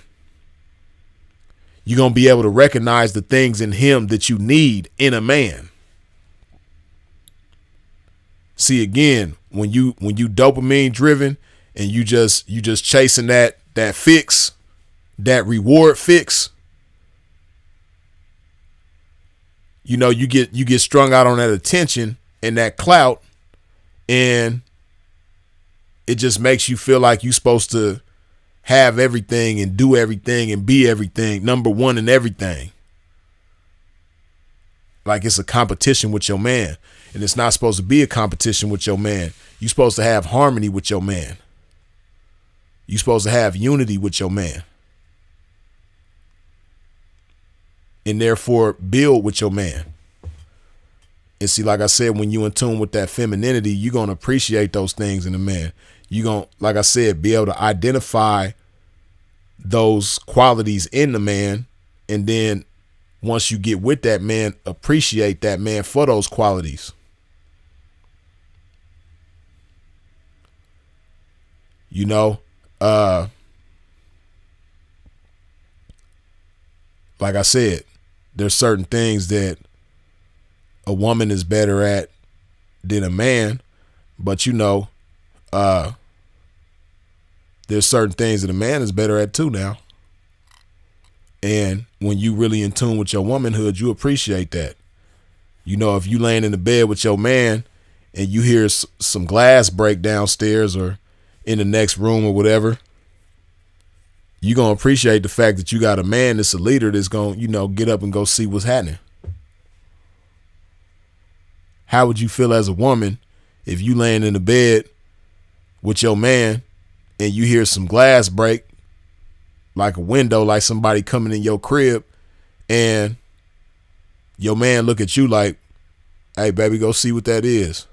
You're going to be able to recognize the things in him that you need in a man. See, again, when you dopamine driven and you just chasing that fix, that reward fix, you know, you get strung out on that attention and that clout, and it just makes you feel like you're supposed to have everything and do everything and be everything, number one in everything. Like it's a competition with your man. And it's not supposed to be a competition with your man. You're supposed to have harmony with your man. You're supposed to have unity with your man. And therefore build with your man. And see, like I said, when you in tune with that femininity, you're going to appreciate those things in a man. You're going to, like I said, be able to identify those qualities in the man. And then once you get with that man, appreciate that man for those qualities. You know, like I said, there's certain things that a woman is better at than a man, but you know, there's certain things that a man is better at too now. And when you really in tune with your womanhood, you appreciate that. You know, if you laying in the bed with your man and you hear some glass break downstairs or in the next room or whatever, you're going to appreciate the fact that you got a man that's a leader that's going to, you know, get up and go see what's happening. How would you feel as a woman if you laying in the bed with your man and you hear some glass break, like a window, like somebody coming in your crib, and your man look at you like, hey, baby, go see what that is.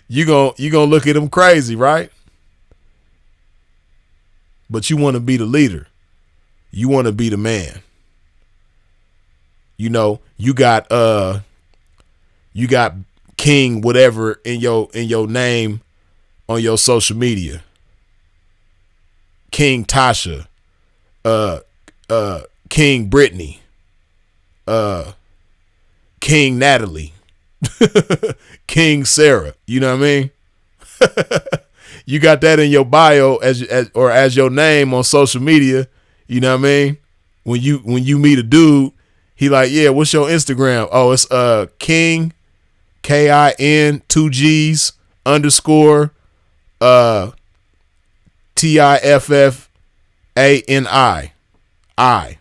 You gonna look at him crazy, right? But you want to be the leader. You want to be the man. You know, you got King whatever in your name on your social media. King Tasha, King Brittany, King Natalie, King Sarah. You know what I mean? You got that in your bio as your name on social media. You know what I mean? When you meet a dude, he like, yeah, what's your Instagram? Oh, it's King, KIN 2 G's _ TIFF A-N-I. I.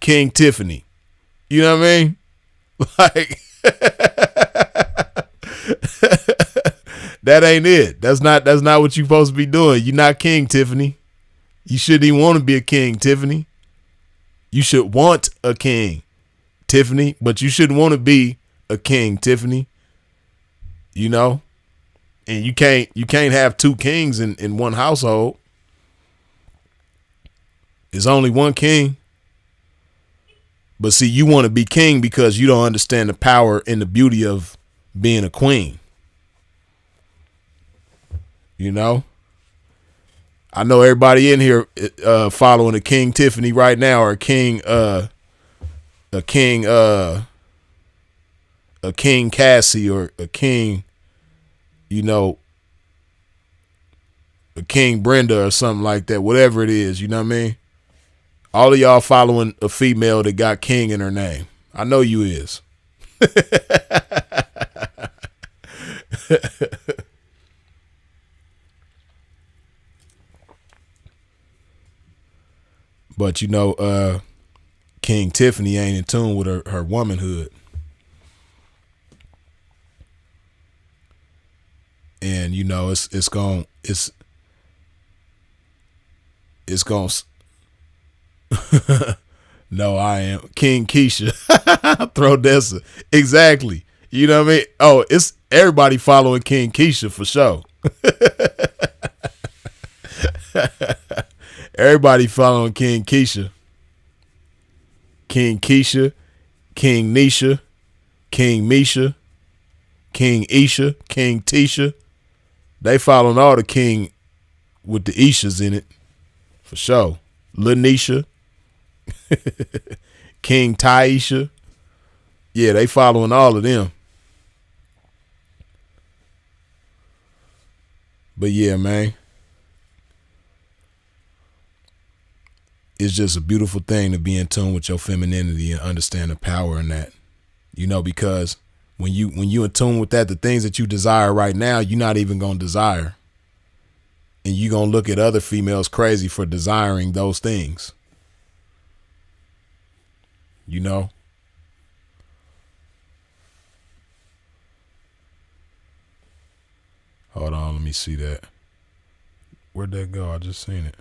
King Tiffany. You know what I mean? Like, that ain't it. That's not what you're supposed to be doing. You're not King Tiffany. You shouldn't even want to be a king, Tiffany. You should want a king, Tiffany, but you shouldn't want to be a king, Tiffany. You know? And you can't have two kings in one household. There's only one king. But see, you want to be king because you don't understand the power and the beauty of being a queen. You know? I know everybody in here following a King Tiffany right now, or a King Cassie, or a King, you know, a King Brenda or something like that, whatever it is, you know what I mean? All of y'all following a female that got King in her name. I know you is. But you know, King Tiffany ain't in tune with her womanhood. And you know, it's going no, I am King Keisha. Throw Dessa. Exactly. You know what I mean? Oh, it's everybody following King Keisha for sure. Everybody following King Keisha. King Keisha, King Nisha, King Misha, King Isha, King Tisha. They following all the king with the Ishas in it. For sure. Lanisha. King Taisha. Yeah, they following all of them. But yeah, man. It's just a beautiful thing to be in tune with your femininity and understand the power in that. You know, because when you in tune with that, the things that you desire right now, you're not even gonna desire. And you're gonna look at other females crazy for desiring those things. You know? Hold on, let me see that. Where'd that go? I just seen it.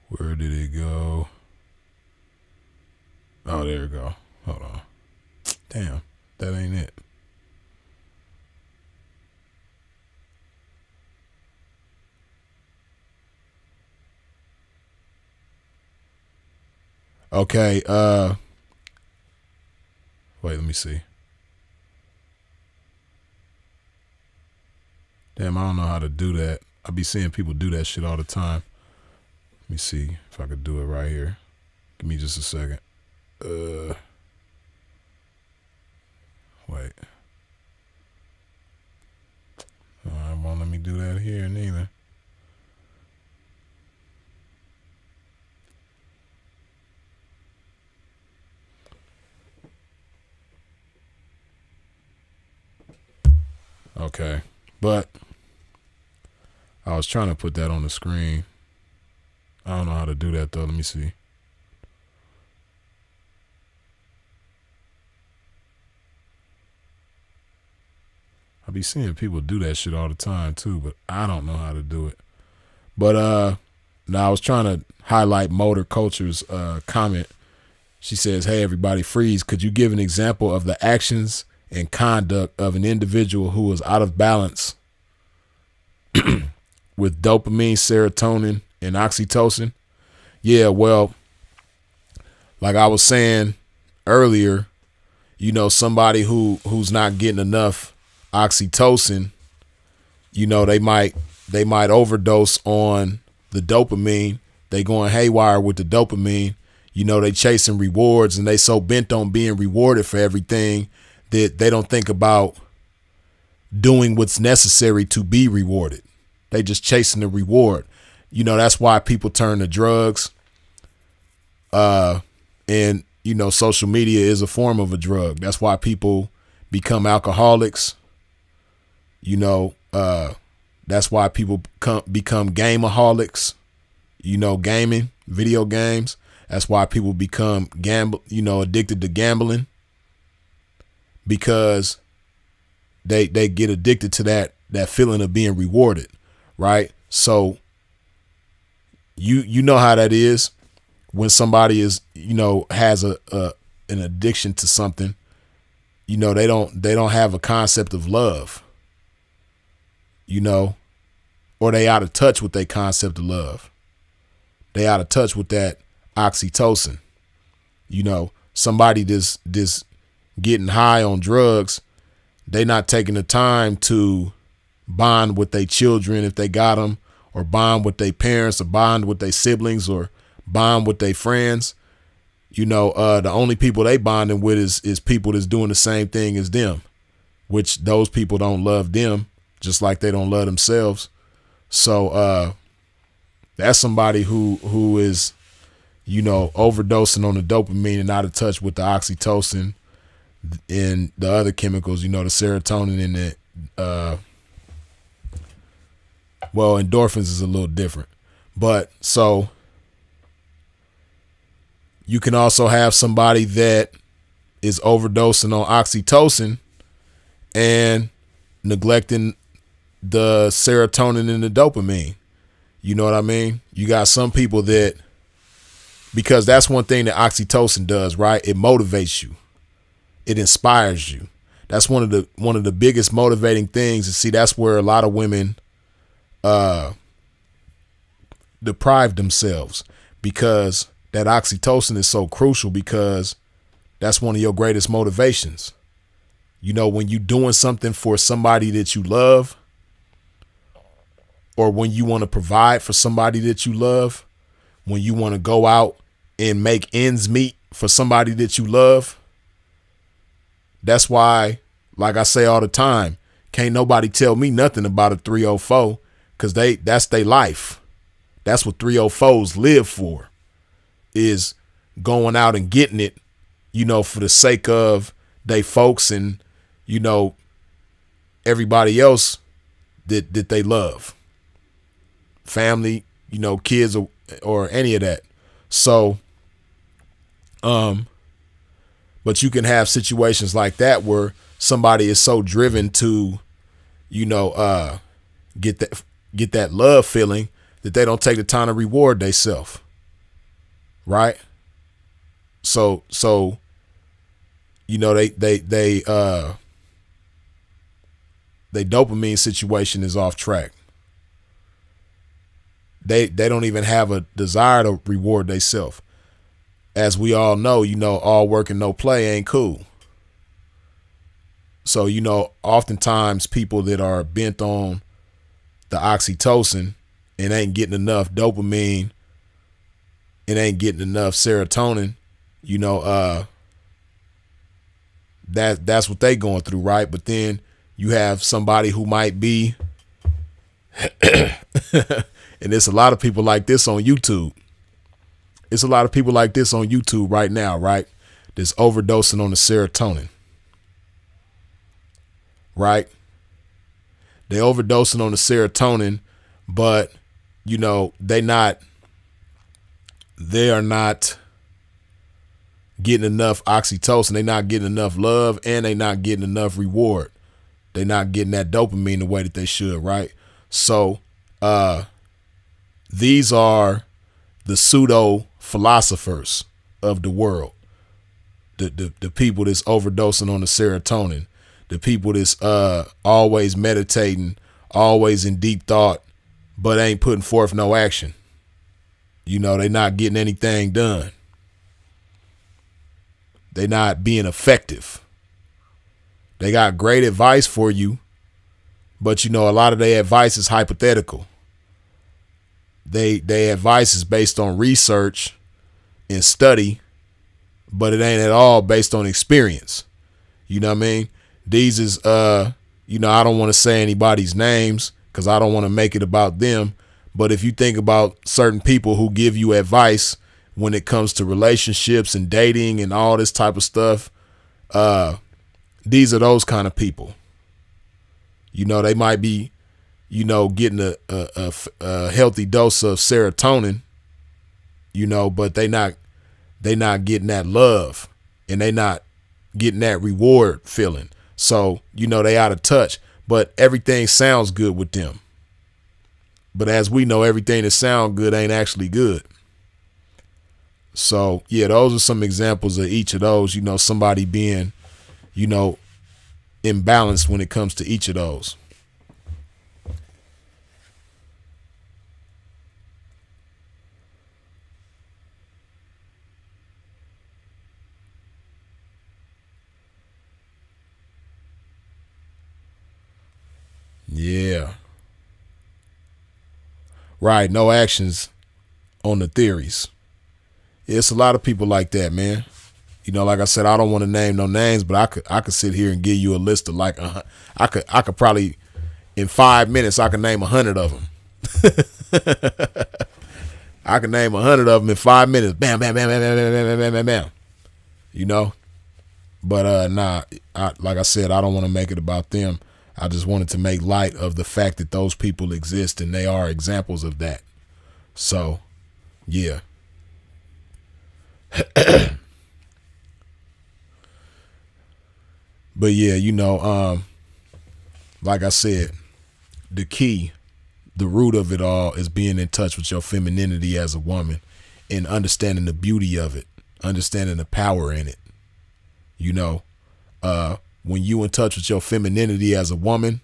Where did it go? Oh, there it go. Hold on. Damn, that ain't it. Okay, wait, let me see. Damn, I don't know how to do that. I be seeing people do that shit all the time. Let me see if I could do it right here. Give me just a second. Wait. It won't let me do that here neither. Okay. But I was trying to put that on the screen. I don't know how to do that though. Let me see. I be seeing people do that shit all the time too, but I don't know how to do it. But now I was trying to highlight Motor Culture's comment. She says, "Hey everybody, freeze. Could you give an example of the actions and conduct of an individual who is out of balance with dopamine, serotonin, and oxytocin?" Yeah, well, like I was saying earlier, you know, somebody who's not getting enough oxytocin, you know, they might overdose on the dopamine. They going haywire with the dopamine. You know, they chasing rewards and they so bent on being rewarded for everything that they don't think about doing what's necessary to be rewarded. They just chasing the reward. You know, that's why people turn to drugs. And, you know, social media is a form of a drug. That's why people become alcoholics. You know, That's why people become gameaholics, gaming, video games. That's why people become addicted to gambling, because they get addicted to that feeling of being rewarded, right? So you know how that is when somebody is, has an addiction to something. They don't have a concept of love, or they out of touch with their concept of love. They out of touch with that oxytocin. Somebody that's getting high on drugs, they not taking the time to bond with their children if they got them, or bond with their parents, or bond with their siblings, or bond with their friends. The only people they bonding with is people that's doing the same thing as them, which those people don't love them, just like they don't love themselves. So that's somebody who is, overdosing on the dopamine and out of touch with the oxytocin and the other chemicals, the serotonin and the endorphins is a little different. But so you can also have somebody that is overdosing on oxytocin and neglecting the serotonin and the dopamine. You know what I mean? You got some people that, because that's one thing that oxytocin does, right? It motivates you. It inspires you. That's one of the biggest motivating things. And see, that's where a lot of women deprive themselves, because that oxytocin is so crucial, because that's one of your greatest motivations. When you doing something for somebody that you love, or when you want to provide for somebody that you love, when you want to go out and make ends meet for somebody that you love. That's why, like I say all the time, can't nobody tell me nothing about a 304, because that's their life. That's what 304s live for, is going out and getting it, for the sake of they folks and, everybody else that they love. Family, kids or any of that. So, but you can have situations like that where somebody is so driven to, get that love feeling that they don't take the time to reward themselves. Right? So they dopamine situation is off track. They don't even have a desire to reward themselves. As we all know, all work and no play ain't cool. So, oftentimes people that are bent on the oxytocin and ain't getting enough dopamine and ain't getting enough serotonin, that's what they going through, right? But then you have somebody who might be and there's a lot of people like this on YouTube. It's a lot of people like this on YouTube right now, right? That's overdosing on the serotonin. Right? They overdosing on the serotonin, but they are not getting enough oxytocin. They're not getting enough love, and they're not getting enough reward. They're not getting that dopamine the way that they should, right? So these are the pseudo philosophers of the world. The people that's overdosing on the serotonin, the people that's always meditating, always in deep thought, but ain't putting forth no action. They not getting anything done. They not being effective. They got great advice for you, but a lot of their advice is hypothetical. Their advice is based on research and study, but it ain't at all based on experience. You know what I mean? These is, I don't want to say anybody's names because I don't want to make it about them. But if you think about certain people who give you advice when it comes to relationships and dating and all this type of stuff, these are those kind of people. They might be you know, getting a healthy dose of serotonin, you know, but they not getting that love, and they not getting that reward feeling. So, you know, they out of touch, but everything sounds good with them. But as we know, everything that sounds good ain't actually good. So, yeah, those are some examples of each of those, you know, somebody being, you know, imbalanced when it comes to each of those. Yeah. Right. No actions on the theories. It's a lot of people like that, man. You know, like I said, I don't want to name no names, but I could sit here and give you a list of like, I could probably in 5 minutes, I could name 100 of them. I could name 100 of them in 5 minutes. Bam, bam, bam, bam, bam, bam, bam, bam, bam, bam. You know, but nah, like I said, I don't want to make it about them. I just wanted to make light of the fact that those people exist, and they are examples of that. So, yeah. But yeah, you know, like I said, the key, the root of it all is being in touch with your femininity as a woman and understanding the beauty of it, understanding the power in it. You know, when you in touch with your femininity as a woman,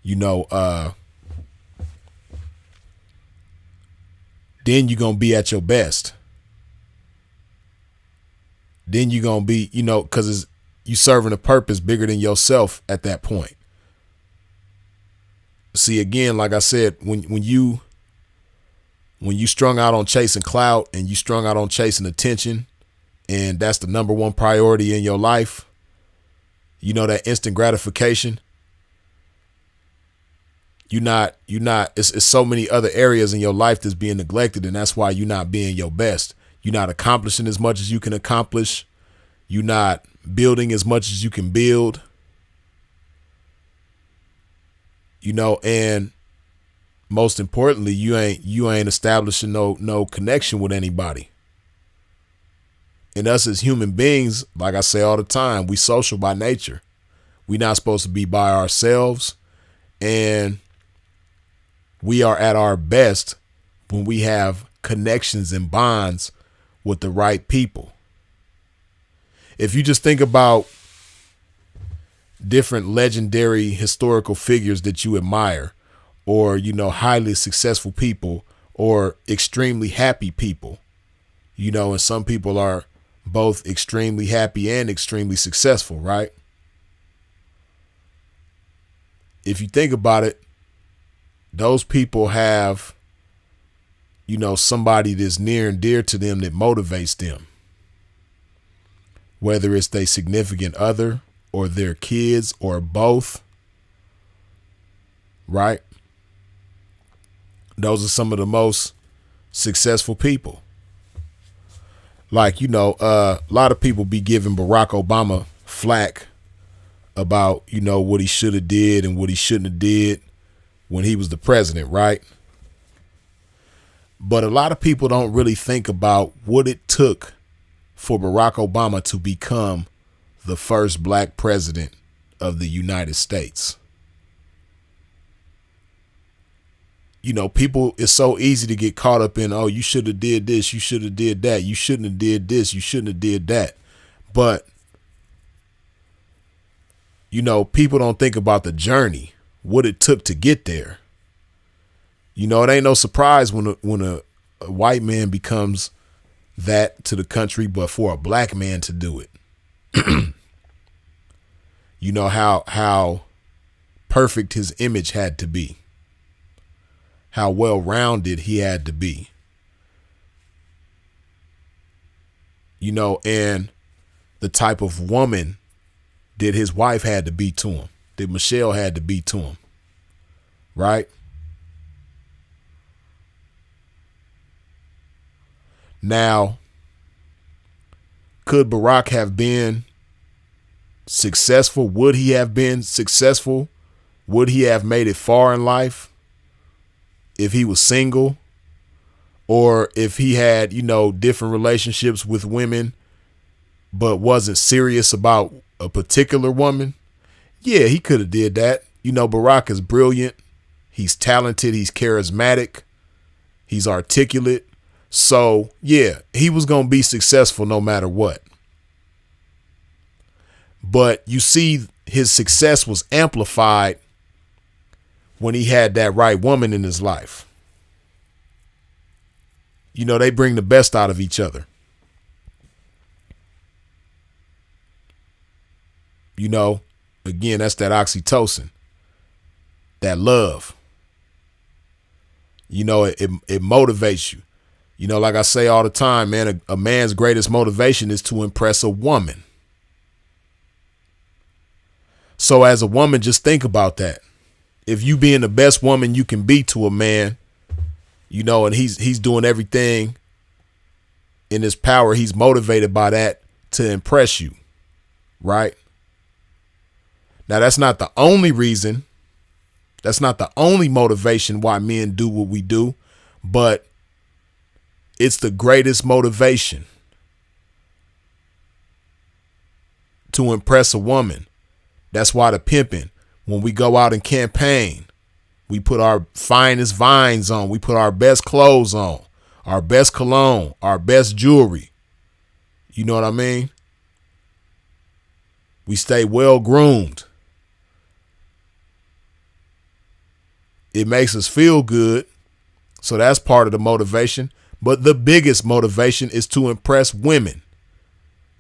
you know, then you're going to be at your best. Then you're going to be, you know, because you serving a purpose bigger than yourself at that point. See, again, like I said, when you strung out on chasing clout and you strung out on chasing attention, and that's the number one priority in your life, you know, that instant gratification, it's so many other areas in your life that's being neglected, and that's why you're not being your best. You're not accomplishing as much as you can accomplish. You're not building as much as you can build. You know, and most importantly, you ain't establishing no connection with anybody. And us as human beings, like I say all the time, we social by nature. We're not supposed to be by ourselves, and we are at our best when we have connections and bonds with the right people. If you just think about different legendary historical figures that you admire, or, you know, highly successful people or extremely happy people, you know, and some people are both extremely happy and extremely successful, right? If you think about it, those people have, you know, somebody that's near and dear to them that motivates them. Whether it's their significant other or their kids or both, right? Those are some of the most successful people. Like, you know, a lot of people be giving Barack Obama flack about, you know, what he should have did and what he shouldn't have did when he was the president, right? But a lot of people don't really think about what it took for Barack Obama to become the first black president of the United States. You know, people, it's so easy to get caught up in, oh, you should have did this, you should have did that, you shouldn't have did this, you shouldn't have did that. But, you know, people don't think about the journey, what it took to get there. You know, it ain't no surprise when a white man becomes that to the country, but for a black man to do it. You know how perfect his image had to be, how well-rounded he had to be, you know, and the type of woman that his wife had to be to him, that Michelle had to be to him, right? Now, could Barack have been successful? Would he have been successful would he have made it far in life if he was single, or if he had, different relationships with women, but wasn't serious about a particular woman? Yeah, he could have did that. Barack is brilliant. He's talented. He's charismatic. He's articulate. So yeah, he was going to be successful no matter what. But you see, his success was amplified when he had that right woman in his life. They bring the best out of each other. Again, that's that oxytocin, that love. It motivates you. Like I say all the time, man, a man's greatest motivation is to impress a woman. So as a woman, just think about that. If you being the best woman you can be to a man, and he's doing everything in his power, he's motivated by that to impress you, right? Now, that's not the only reason. That's not the only motivation why men do what we do, but it's the greatest motivation to impress a woman. That's why the pimping, when we go out and campaign, we put our finest vines on. We put our best clothes on, our best cologne, our best jewelry. You know what I mean? We stay well groomed. It makes us feel good. So that's part of the motivation. But the biggest motivation is to impress women.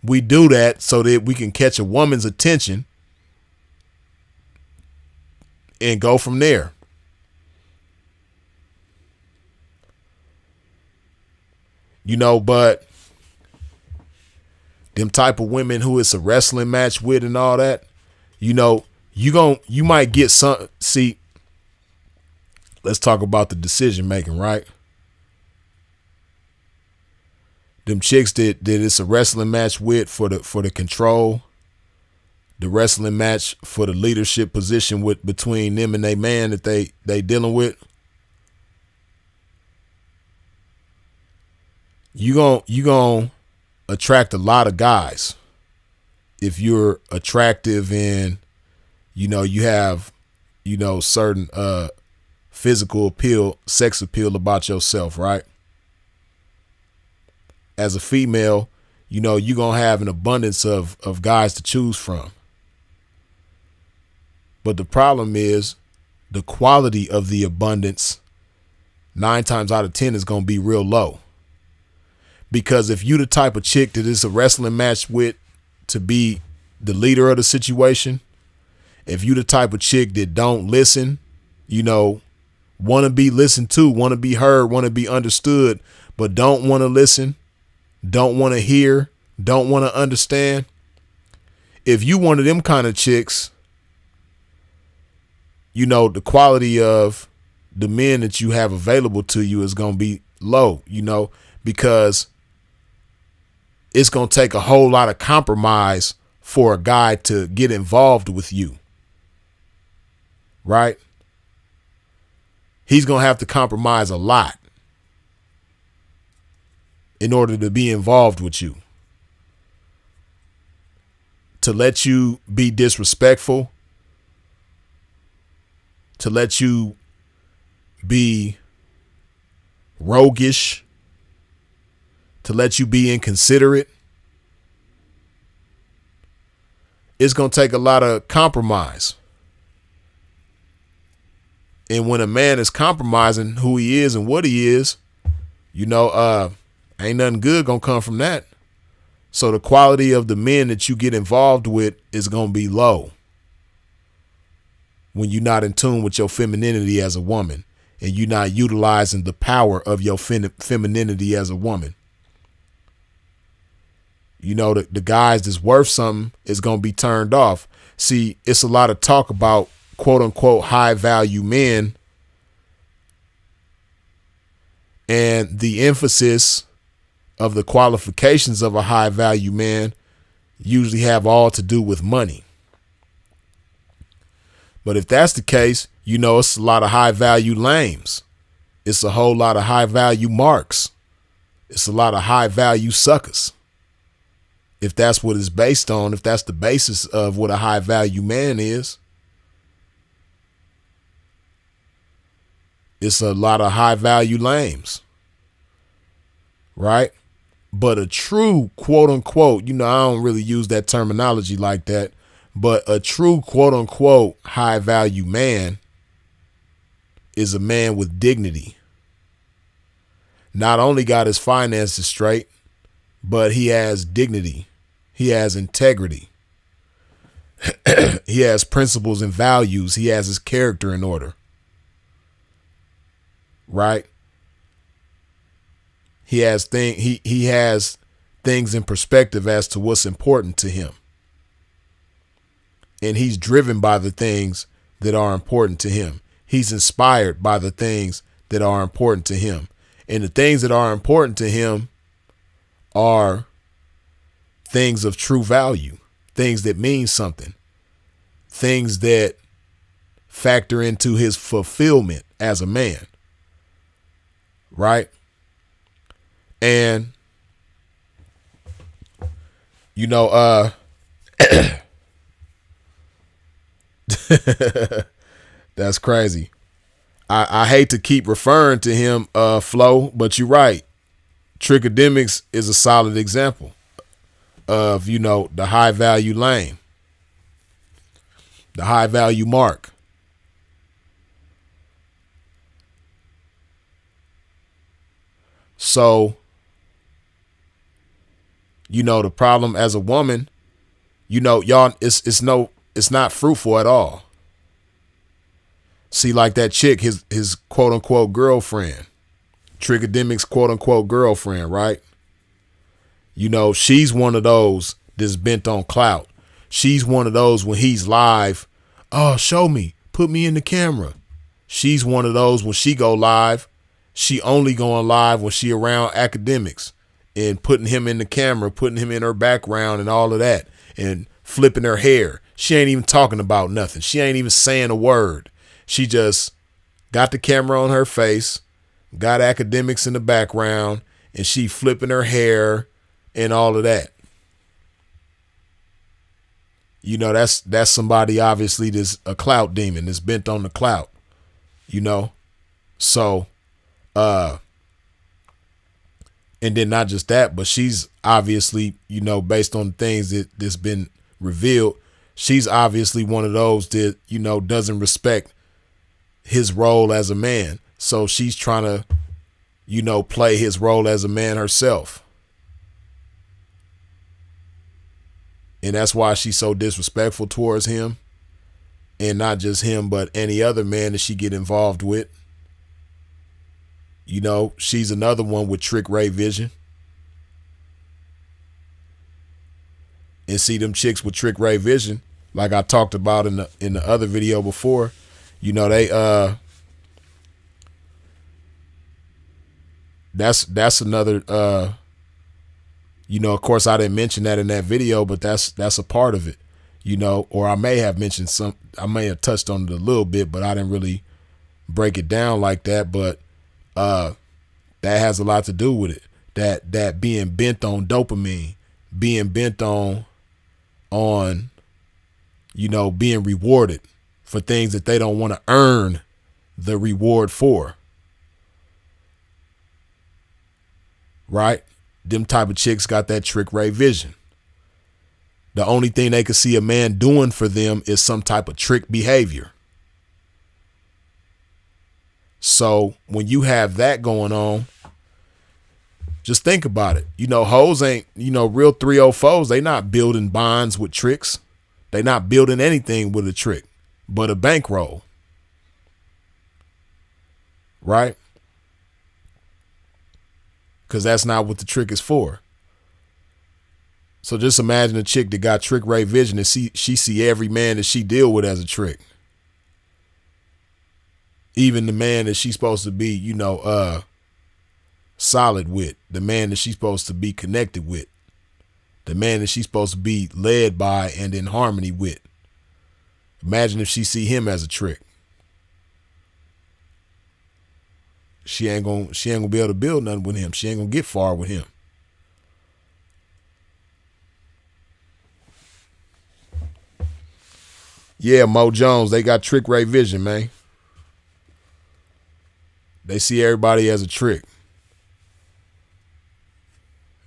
We do that so that we can catch a woman's attention and go from there. But them type of women who it's a wrestling match with and all that, you might get some. See, let's talk about the decision making, right? Them chicks that it's a wrestling match with for the control, the wrestling match for the leadership position between them and they man that they dealing with. You gon' attract a lot of guys if you're attractive and you have certain physical appeal, sex appeal about yourself, right? As a female, you're gonna have an abundance of guys to choose from. But the problem is the quality of the abundance 9 times out of 10 is gonna be real low. Because if you the type of chick that is a wrestling match with to be the leader of the situation, if you the type of chick that don't listen, want to be listened to, want to be heard, want to be understood, but don't want to listen, don't want to hear, don't want to understand. If you one of them kind of chicks, the quality of the men that you have available to you is going to be low, because it's going to take a whole lot of compromise for a guy to get involved with you. Right? He's going to have to compromise a lot in order to be involved with you. To let you be disrespectful, to let you be roguish, to let you be inconsiderate. It's going to take a lot of compromise. And when a man is compromising who he is and what he is, ain't nothing good going to come from that. So the quality of the men that you get involved with is going to be low when you're not in tune with your femininity as a woman and you're not utilizing the power of your femininity as a woman. The guys that's worth something is going to be turned off. See, it's a lot of talk about quote unquote high value men. And the emphasis of the qualifications of a high value man usually have all to do with money. But if that's the case, you know, it's a lot of high value lames. It's a whole lot of high value marks. It's a lot of high value suckers. If that's what it's based on, if that's the basis of what a high value man is, it's a lot of high value lames. Right? But a true quote unquote, you know, I don't really use that terminology like that, but a true quote unquote high value man is a man with dignity. Not only got his finances straight, but he has dignity. He has integrity. He has principles and values. He has his character in order. Right? He has things in perspective as to what's important to him. And he's driven by the things that are important to him. He's inspired by the things that are important to him. And the things that are important to him are things of true value, things that mean something, things that factor into his fulfillment as a man. Right? And, you know, that's crazy. I hate to keep referring to him, Flo, but you're right. Trichodemics is a solid example of, you know, the high value lane, the high value mark. So, you know, the problem as a woman, you know, y'all, it's not fruitful at all. See, like that chick, his quote unquote girlfriend, Trichodemics quote unquote girlfriend, right? You know, she's one of those that's bent on clout. She's one of those when he's live, oh, show me, put me in the camera. She's one of those when she go live, she only going live when she around academics and putting him in the camera, putting him in her background and all of that and flipping her hair. She ain't even talking about nothing. She ain't even saying a word. She just got the camera on her face, got academics in the background, and she flipping her hair and all of that. You know, that's somebody obviously that's a clout demon that's bent on the clout, you know? So, and then not just that, but she's obviously, you know, based on things that's been revealed, she's obviously one of those that, you know, doesn't respect his role as a man. So she's trying to, you know, play his role as a man herself. And that's why she's so disrespectful towards him. And not just him, but any other man that she get involved with. You know, she's another one with trick ray vision. And see, them chicks with trick ray vision, like I talked about in the other video before, you know, they that's another you know, of course I didn't mention that in that video, but that's a part of it, you know, or I may have mentioned I may have touched on it a little bit, but I didn't really break it down like that. But that has a lot to do with it. That being bent on dopamine, being bent on, you know, being rewarded for things that they don't want to earn the reward for. Right? Them type of chicks got that trick ray vision. The only thing they could see a man doing for them is some type of trick behavior. So when you have that going on, just think about it. You know, hoes ain't, you know, real 304s, they not building bonds with tricks. They not building anything with a trick but a bankroll. Right? Because that's not what the trick is for. So just imagine a chick that got trick ray vision and she see every man that she deal with as a trick. Even the man that she's supposed to be, you know, solid with, the man that she's supposed to be connected with, the man that she's supposed to be led by and in harmony with. Imagine if she see him as a trick. She ain't gonna be able to build nothing with him. She ain't gonna get far with him. Yeah, Mo Jones, they got trick ray vision, man. They see everybody as a trick.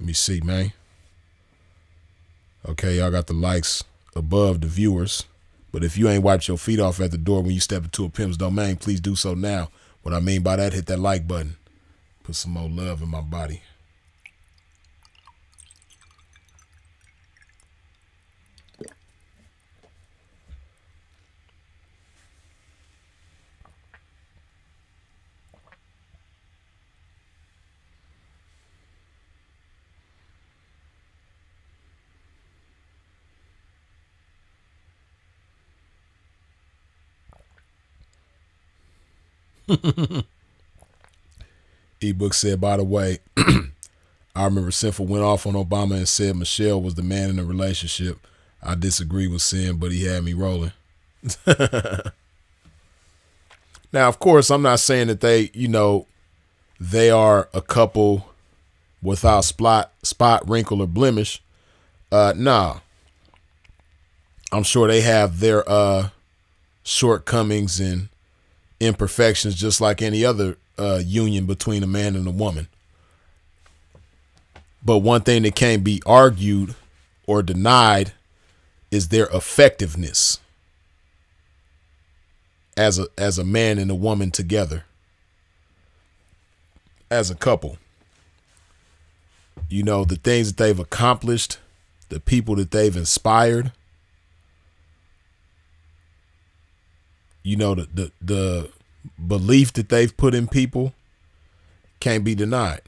Let me see, man. Okay, y'all got the likes above the viewers. But if you ain't wiped your feet off at the door when you step into a pimp's domain, please do so now. What I mean by that, hit that like button. Put some more love in my body. Ebook said, by the way, I remember Sinful went off on Obama and said Michelle was the man in the relationship. I disagree with Sin, but he had me rolling. Now, of course, I'm not saying that they are a couple without spot, wrinkle, or blemish. Nah. I'm sure they have their shortcomings and imperfections just like any other union between a man and a woman. But one thing that can't be argued or denied is their effectiveness as a man and a woman together, as a couple. You know, the things that they've accomplished, the people that they've inspired, you know, the belief that they've put in people can't be denied.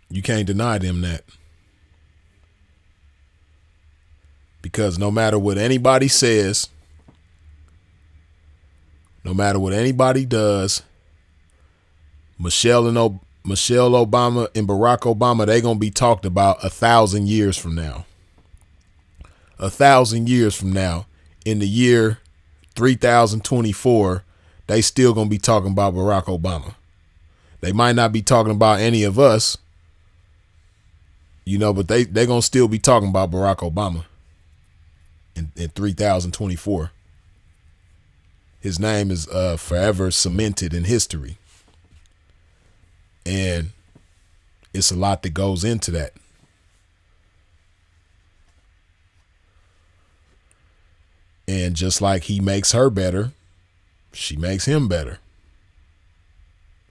You can't deny them that. Because no matter what anybody says, no matter what anybody does, Michelle Obama and Barack Obama, they're going to be talked about 1,000 years from now. 1,000 years from now, in the year 3024, they still going to be talking about Barack Obama. They might not be talking about any of us, you know, but they're going to still be talking about Barack Obama in 3024. His name is forever cemented in history. And it's a lot that goes into that. And just like he makes her better, she makes him better.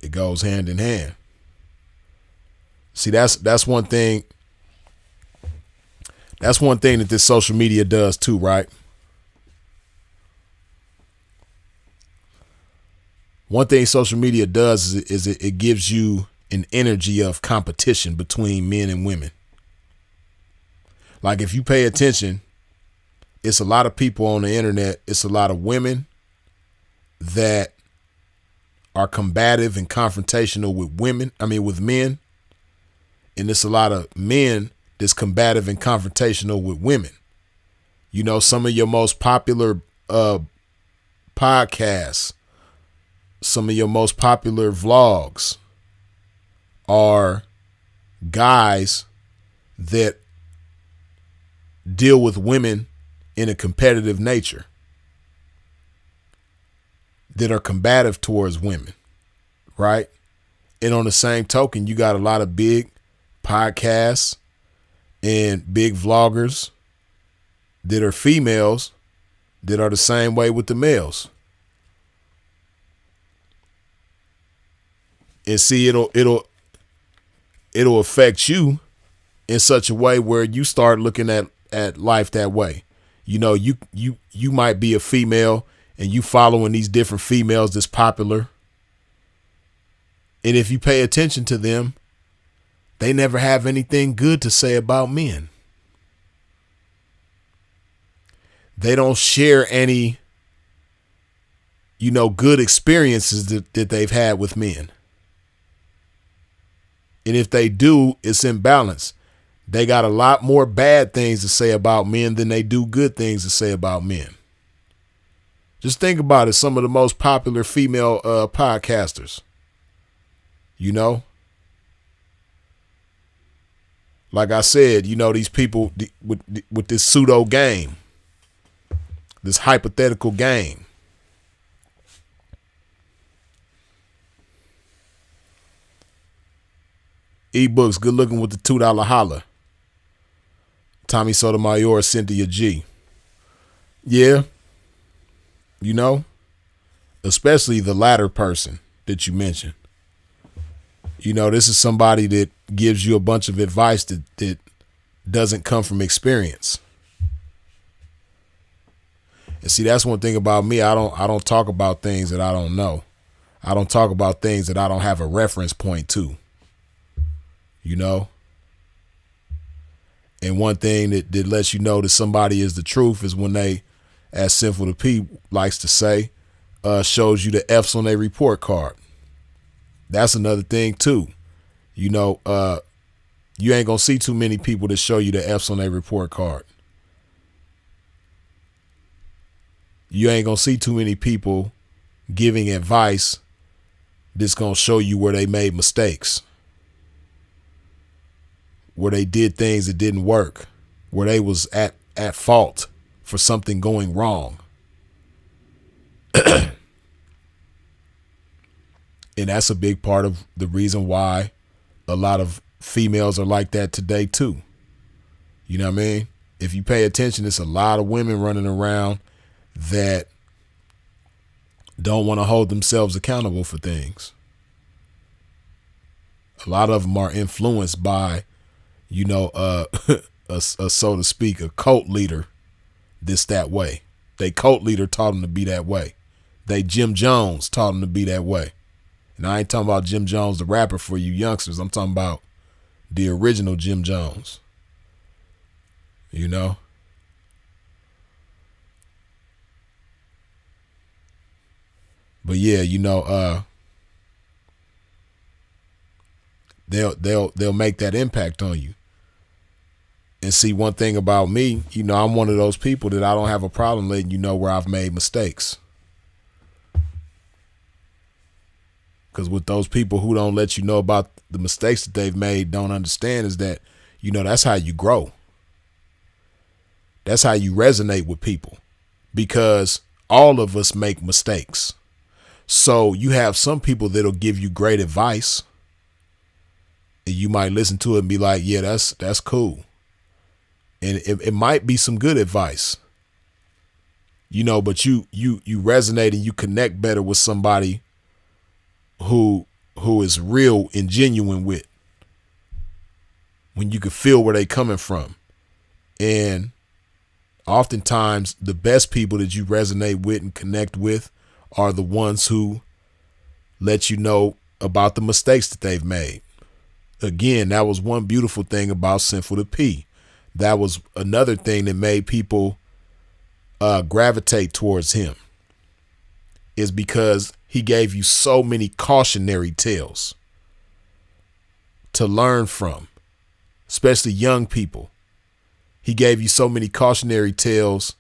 It goes hand in hand. See, that's one thing. That's one thing that this social media does too, right? One thing social media does is it gives you an energy of competition between men and women. Like if you pay attention, it's a lot of people on the internet. It's a lot of women that are combative and confrontational with men. And it's a lot of men that's combative and confrontational with women. You know, some of your most popular podcasts, some of your most popular vlogs are guys that deal with women in a competitive nature, that are combative towards women, right? And on the same token, you got a lot of big podcasts and big vloggers that are females that are the same way with the males. And see, it'll affect you in such a way where you start looking at life that way. You know, you might be a female and you following these different females that's popular. And if you pay attention to them, they never have anything good to say about men. They don't share any, good experiences that they've had with men. And if they do, it's imbalance. They got a lot more bad things to say about men than they do good things to say about men. Just think about it. Some of the most popular female podcasters, you know, like I said, you know, these people with this pseudo game, this hypothetical game. Ebooks, good looking with the $2 holla. Tommy Sotomayor, Cynthia G. Yeah. You know, especially the latter person that you mentioned. You know, this is somebody that gives you a bunch of advice that doesn't come from experience. And see, that's one thing about me. I don't talk about things that I don't know. I don't talk about things that I don't have a reference point to. You know? And one thing that lets you know that somebody is the truth is when they, as Sinful to P likes to say, shows you the F's on their report card. That's another thing too. You know, you ain't gonna see too many people that show you the F's on their report card. You ain't gonna see too many people giving advice that's gonna show you where they made mistakes, where they did things that didn't work, where they was at fault for something going wrong. And that's a big part of the reason why a lot of females are like that today too. You know what I mean? If you pay attention, it's a lot of women running around that don't want to hold themselves accountable for things. A lot of them are influenced by, you know, a so to speak, a cult leader that way. They cult leader taught them to be that way. They Jim Jones taught them to be that way. And I ain't talking about Jim Jones, the rapper, for you youngsters. I'm talking about the original Jim Jones. You know? But yeah, you know, they'll make that impact on you. And see, one thing about me, you know, I'm one of those people that I don't have a problem letting you know where I've made mistakes. Because what those people who don't let you know about the mistakes that they've made don't understand is that, you know, that's how you grow. That's how you resonate with people, because all of us make mistakes. So you have some people that'll give you great advice and you might listen to it and be like, yeah, that's cool. And it might be some good advice, you know, but you resonate and you connect better with somebody who is real and genuine with, when you can feel where they coming from. And oftentimes the best people that you resonate with and connect with are the ones who let you know about the mistakes that they've made. Again, that was one beautiful thing about Sinful to P. That was another thing that made people gravitate towards him, is because he gave you so many cautionary tales to learn from, especially young people. He gave you so many cautionary tales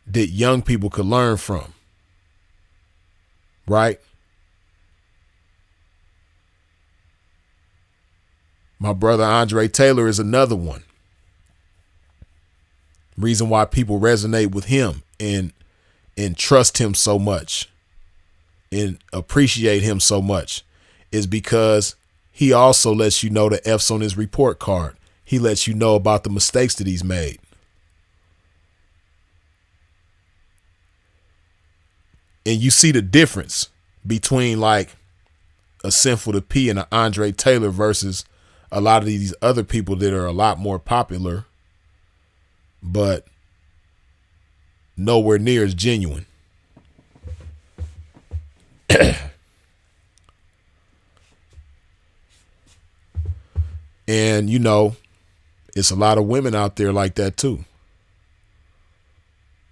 that young people could learn from, right? My brother Andre Taylor is another one. Reason why people resonate with him and trust him so much and appreciate him so much is because he also lets you know the F's on his report card. He lets you know about the mistakes that he's made. And you see the difference between like a Sinful to P and an Andre Taylor versus a lot of these other people that are a lot more popular, but nowhere near as genuine. And, you know, it's a lot of women out there like that too.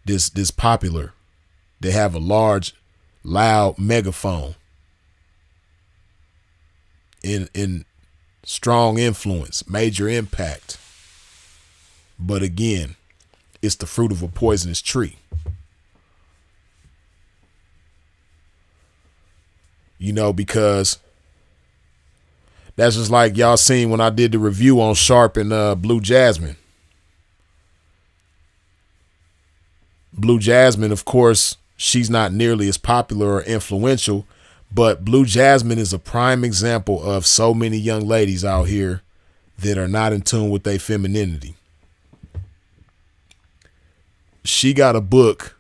This popular. They have a large, loud megaphone. in strong influence, major impact. But again, it's the fruit of a poisonous tree. You know, because that's just like y'all seen when I did the review on Sharp and Blue Jasmine. Blue Jasmine, of course, she's not nearly as popular or influential, but Blue Jasmine is a prime example of so many young ladies out here that are not in tune with their femininity. She got a book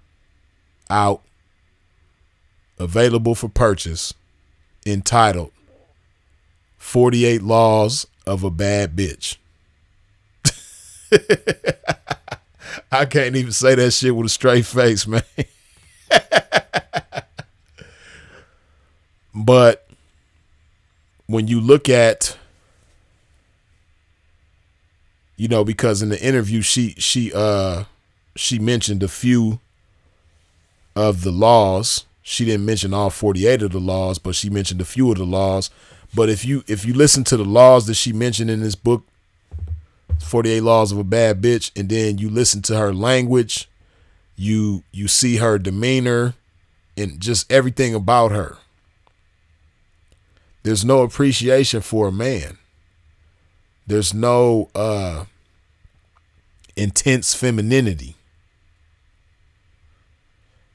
out, available for purchase, entitled 48 Laws of a Bad Bitch. I can't even say that shit with a straight face, man. But when you look at, you know, because in the interview she mentioned a few of the laws. She didn't mention all 48 of the laws, but she mentioned a few of the laws. But if you listen to the laws that she mentioned in this book, 48 Laws of a Bad Bitch, and then you listen to her language, you see her demeanor and just everything about her. There's no appreciation for a man. There's no intense femininity.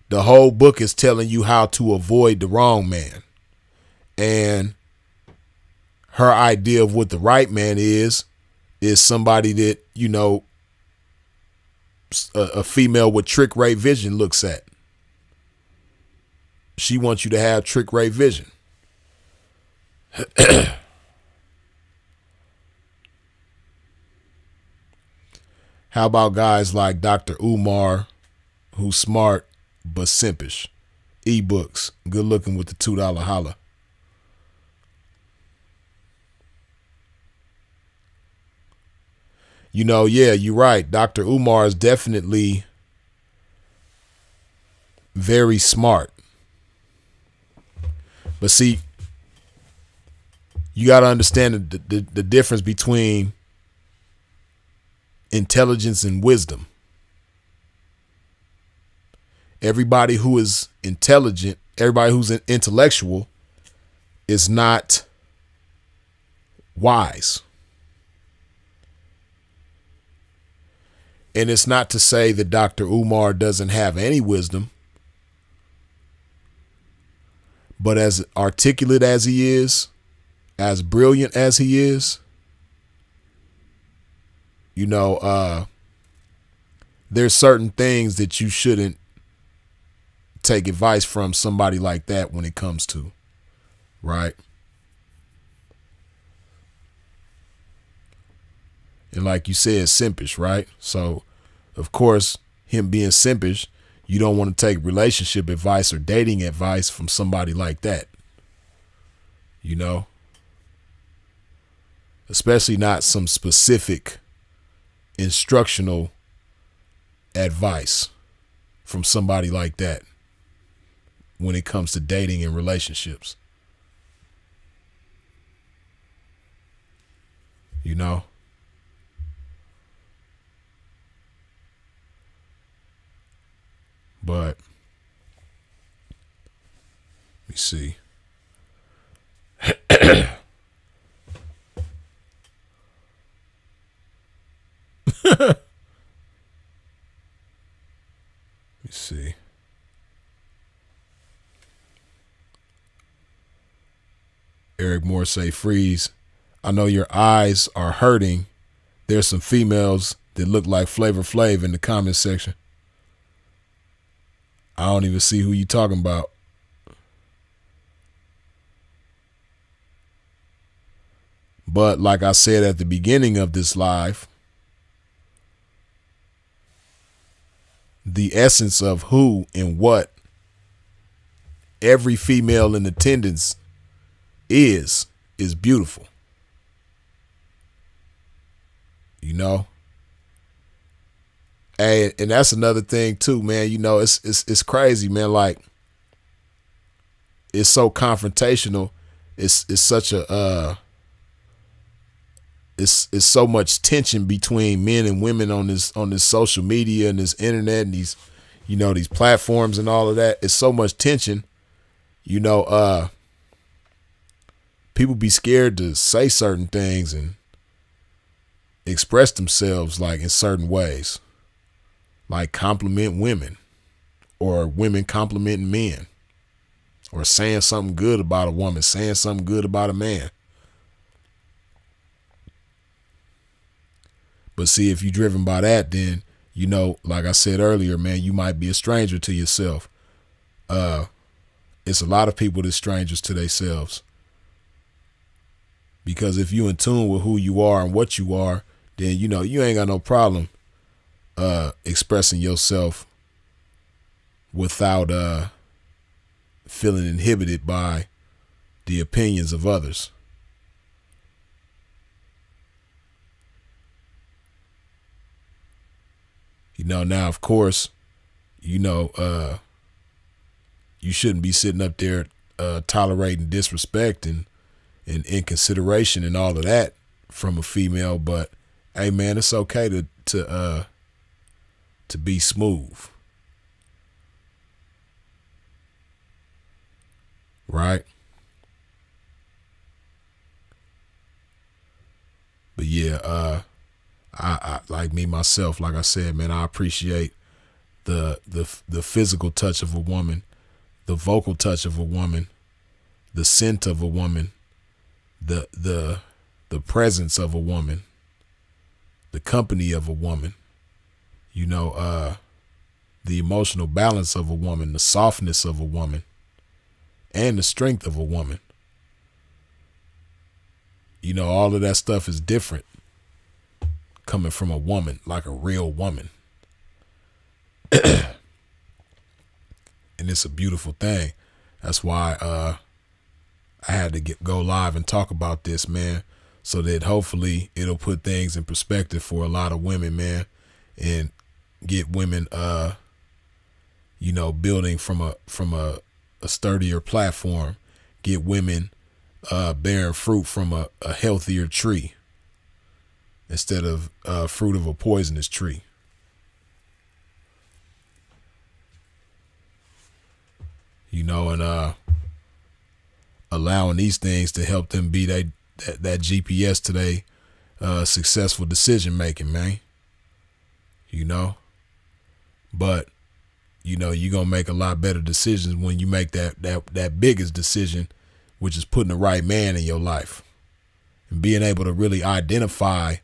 The whole book is telling you how to avoid the wrong man. And her idea of what the right man is somebody that, you know, a female with trick ray vision looks at. She wants you to have trick ray vision. How about guys like Dr. Umar, who's smart but simpish? Ebooks, good looking with the $2 holla. You know, yeah, you're right. Dr. Umar is definitely very smart. But see, you got to understand the difference between intelligence and wisdom. Everybody who is intelligent, everybody who's intellectual is not wise. And it's not to say that Dr. Umar doesn't have any wisdom, but as articulate as he is, as brilliant as he is, you know, there's certain things that you shouldn't take advice from somebody like that when it comes to, right? And like you said, simpish, right? So, of course, him being simpish, you don't want to take relationship advice or dating advice from somebody like that. You know? Especially not some specific instructional advice from somebody like that when it comes to dating and relationships. You know? But let me see. Let me see. Eric Moore say, freeze. I know your eyes are hurting. There's some females that look like Flavor Flav in the comment section. I don't even see who you talking about. But like I said at the beginning of this live, the essence of who and what every female in attendance is beautiful. You know? And that's another thing too, man. You know, it's crazy, man. Like, it's so confrontational. It's such a it's so much tension between men and women on this social media and this internet and these, these platforms and all of that. It's so much tension, people be scared to say certain things and express themselves like in certain ways, like compliment women or women complimenting men or saying something good about a woman, saying something good about a man. But see, if you're driven by that, then, like I said earlier, man, you might be a stranger to yourself. It's a lot of people that's strangers to themselves. Because if you in tune with who you are and what you are, then, you ain't got no problem expressing yourself without feeling inhibited by the opinions of others. Now, of course, you shouldn't be sitting up there tolerating disrespect and inconsideration and all of that from a female. But hey, man, it's okay to be smooth, right? But yeah, I like me myself, like I said, man, I appreciate the physical touch of a woman, the vocal touch of a woman, the scent of a woman, the presence of a woman, the company of a woman, the emotional balance of a woman, the softness of a woman, and the strength of a woman. All of that stuff is different coming from a woman, like a real woman. And it's a beautiful thing. That's why I had to go live and talk about this, man, so that hopefully it'll put things in perspective for a lot of women, man, and get women, building from a sturdier platform, get women bearing fruit from a healthier tree instead of fruit of a poisonous tree. And allowing these things to help them be that GPS to their successful decision making, man. But you're gonna make a lot better decisions when you make that biggest decision, which is putting the right man in your life and being able to really identify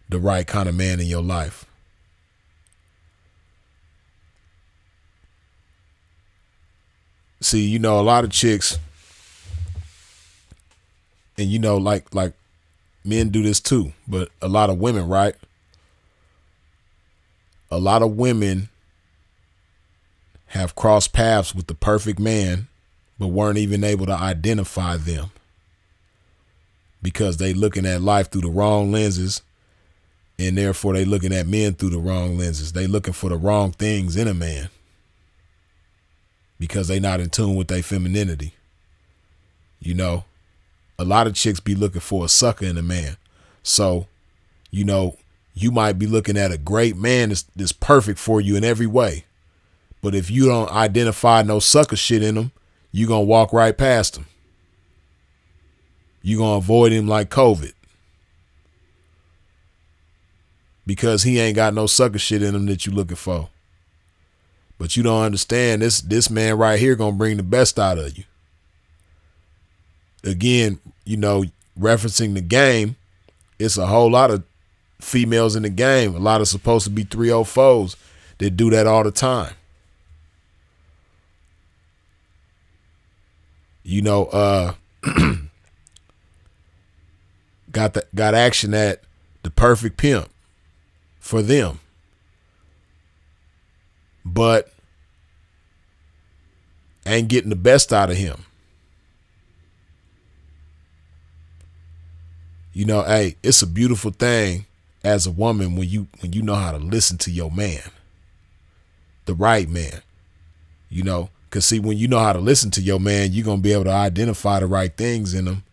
the right kind of man in your life. See, a lot of chicks, and like men do this too, but a lot of women, right? A lot of women have crossed paths with the perfect man, but weren't even able to identify them because they looking at life through the wrong lenses, and therefore they looking at men through the wrong lenses. They looking for the wrong things in a man because they not in tune with their femininity. A lot of chicks be looking for a sucker in a man. So, you might be looking at a great man that's perfect for you in every way. But if you don't identify no sucker shit in him, you're going to walk right past him. You're going to avoid him like COVID. Because he ain't got no sucker shit in him that you looking for. But you don't understand, this man right here going to bring the best out of you. Again, referencing the game, it's a whole lot of females in the game. A lot of supposed to be 304s that do that all the time. Got action at the perfect pimp for them. But ain't getting the best out of him. Hey, it's a beautiful thing as a woman when you know how to listen to your man, the right man, because see, when you know how to listen to your man, you're going to be able to identify the right things in him,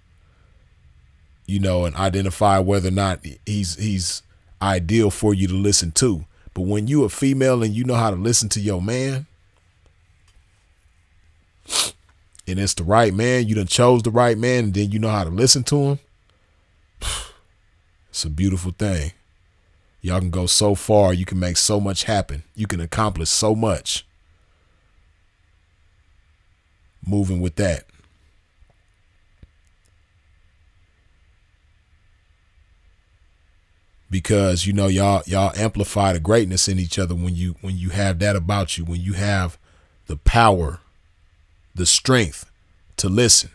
and identify whether or not he's ideal for you to listen to. But when you a female and you know how to listen to your man, and it's the right man, you done chose the right man, and then you know how to listen to him, it's a beautiful thing. Y'all can go so far. You can make so much happen. You can accomplish so much moving with that. Because y'all amplify the greatness in each other when you have that about you, when you have the power, the strength to listen.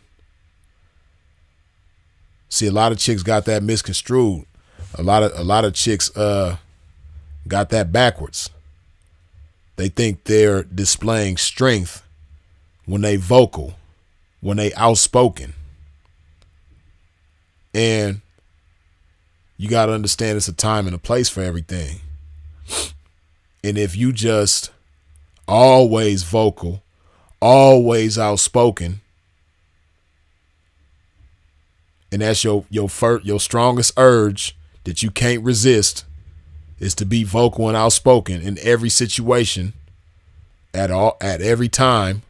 See, a lot of chicks got that misconstrued. A lot of chicks got that backwards. They think they're displaying strength when they vocal, when they outspoken. And you got to understand it's a time and a place for everything. And if you just always vocal, always outspoken, and that's your strongest urge that you can't resist, is to be vocal and outspoken in every situation, at every time,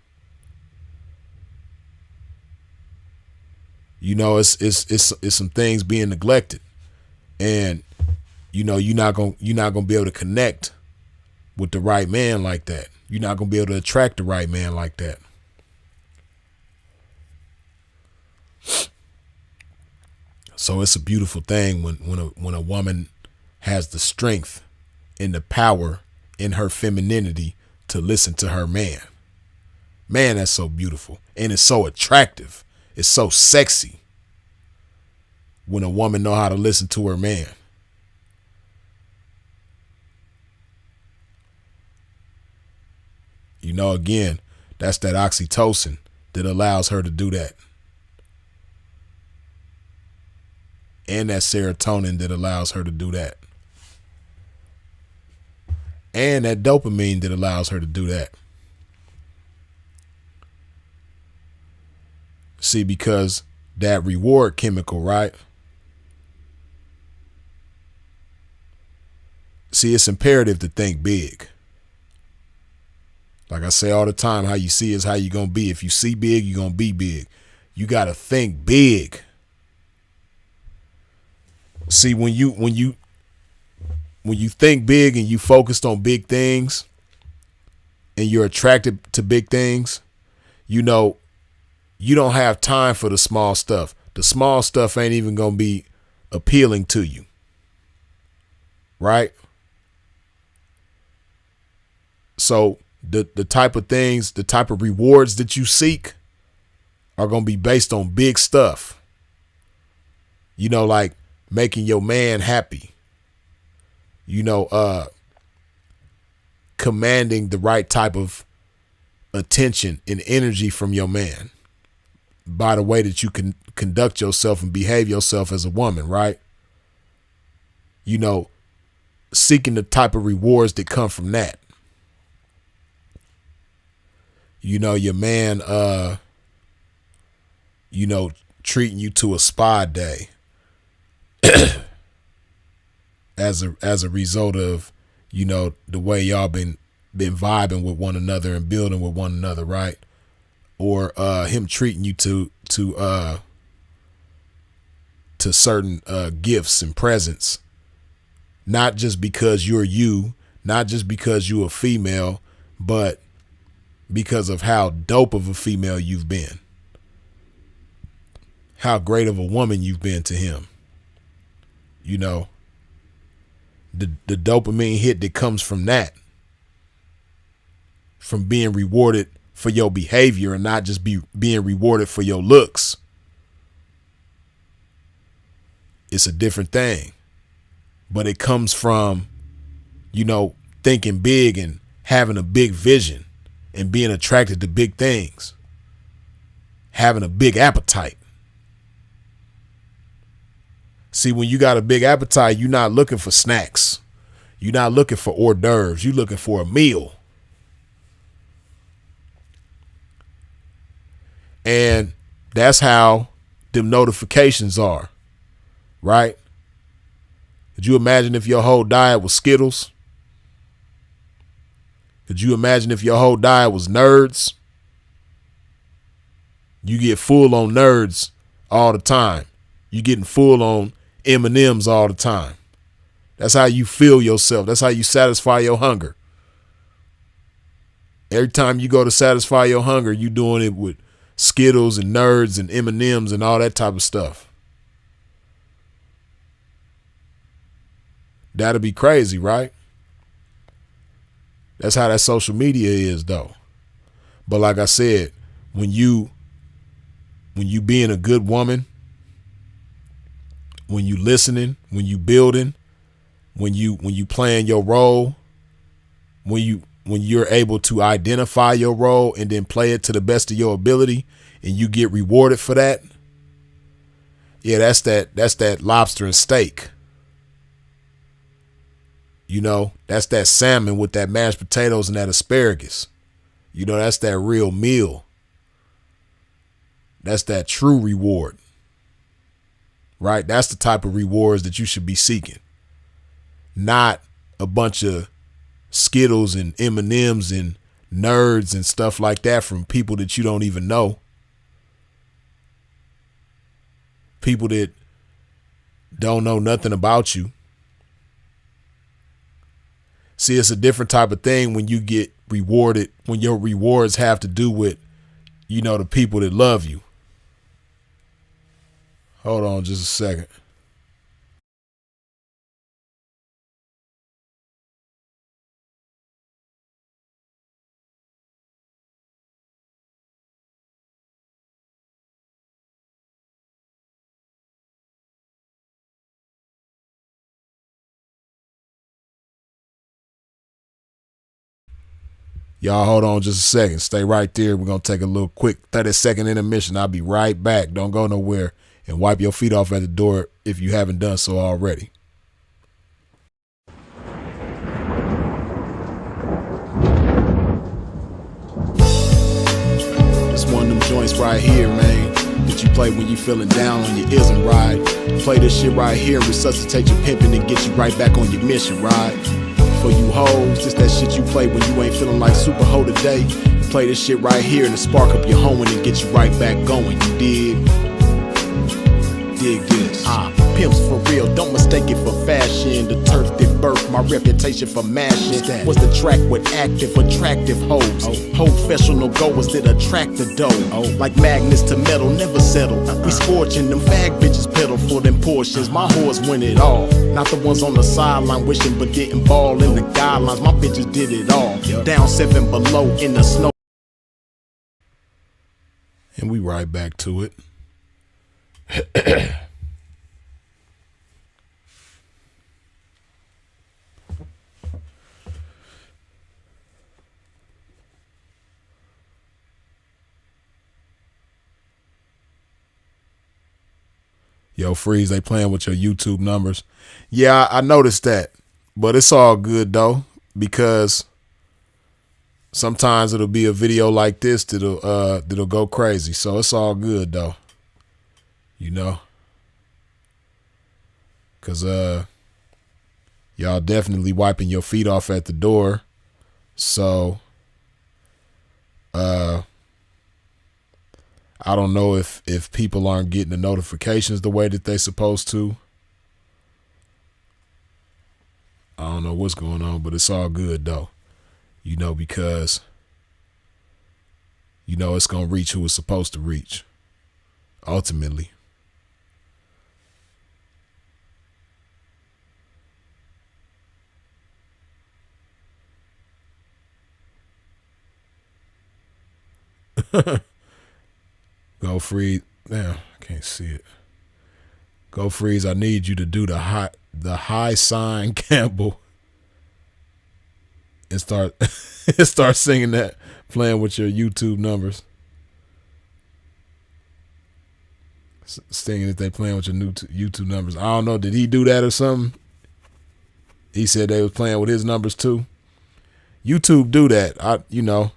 it's some things being neglected. And you're not gonna be able to connect with the right man like that. You're not gonna be able to attract the right man like that. So it's a beautiful thing when a woman has the strength and the power in her femininity to listen to her man. Man, that's so beautiful, and it's so attractive. It's so sexy when a woman know how to listen to her man. Again, that's that oxytocin that allows her to do that. And that serotonin that allows her to do that. And that dopamine that allows her to do that. See, because that reward chemical, right? See, it's imperative to think big. Like I say all the time, how you see is how you're going to be. If you see big, you're going to be big. You got to think big. See, when you think big and you focused on big things and you're attracted to big things, you don't have time for the small stuff. The small stuff ain't even going to be appealing to you. Right? So the type of things, the type of rewards that you seek are going to be based on big stuff. Like making your man happy. Commanding the right type of attention and energy from your man by the way that you can conduct yourself and behave yourself as a woman, right? Seeking the type of rewards that come from that. Your man, treating you to a spa day as a result of, the way y'all been vibing with one another and building with one another, right? Or him treating you to certain gifts and presents, not just because you're you, not just because you're a female, but because of how dope of a female you've been, how great of a woman you've been to him. The dopamine hit that comes from that, from being rewarded for your behavior and not just being rewarded for your looks. It's a different thing, but it comes from, thinking big and having a big vision and being attracted to big things, having a big appetite. See, when you got a big appetite, you're not looking for snacks. You're not looking for hors d'oeuvres. You're looking for a meal. And that's how them notifications are. right? Could you imagine if your whole diet was Skittles? Could you imagine if your whole diet was Nerds? You get full on Nerds all the time. You getting full on M&Ms all the time. That's how you feel yourself. That's how you satisfy your hunger. Every time you go to satisfy your hunger, you doing it with Skittles and Nerds and M&Ms and all that type of stuff. That'd be crazy, right? That's how that social media is, though. But like I said, when you being a good woman, when you listening, when you building, when you playing your role, when you're able to identify your role and then play it to the best of your ability and you get rewarded for that. Yeah, that's that lobster and steak. You know, that's that salmon with that mashed potatoes and that asparagus. You know, that's that real meal. That's that true reward. Right? That's the type of rewards that you should be seeking. Not a bunch of Skittles and M&Ms and Nerds and stuff like that from people that you don't even know. People that don't know nothing about you. See, it's a different type of thing when you get rewarded, when your rewards have to do with, you know, the people that love you. Hold on just a second. Y'all hold on just a second. Stay right there. We're going to take a little quick 30-second intermission. I'll be right back. Don't go nowhere, and wipe your feet off at the door if you haven't done so already. It's one of them joints right here, man, that you play when you feeling down on your ism ride. Play this shit right here and resuscitate your pimping and get you right back on your mission, right? For you hoes, just that shit you play when you ain't feeling like super hoe today. You play this shit right here and to spark up your hoeing and get you right back going, you dig? Dig this. Pimps for real, don't mistake it for fashion. The turf that birthed my reputation for mashing was the track with active, attractive hoes. Professional goers that attract the dough. Like magnets to metal, never settle. We scorching them fag bitches pedal for them portions. My whores win it all. Not the ones on the sideline wishing but didn't ball in the guidelines. My bitches did it all. Down 7 below in the snow. And we right back to it. Yo, Freeze, they playing with your YouTube numbers. Yeah, I noticed that. But it's all good, though, because sometimes it'll be a video like this that'll go crazy. So it's all good, though. You know? Because y'all definitely wiping your feet off at the door. So I don't know if people aren't getting the notifications the way that they supposed to. I don't know what's going on, but it's all good though. You know, because you know it's gonna reach who it's supposed to reach. Ultimately. Go Freeze. Damn, I can't see it. Go Freeze. I need you to do the high sign Campbell and start singing that, playing with your YouTube numbers. Singing that they playing with your new YouTube numbers. I don't know. Did he do that or something? He said they was playing with his numbers too. YouTube do that. You know.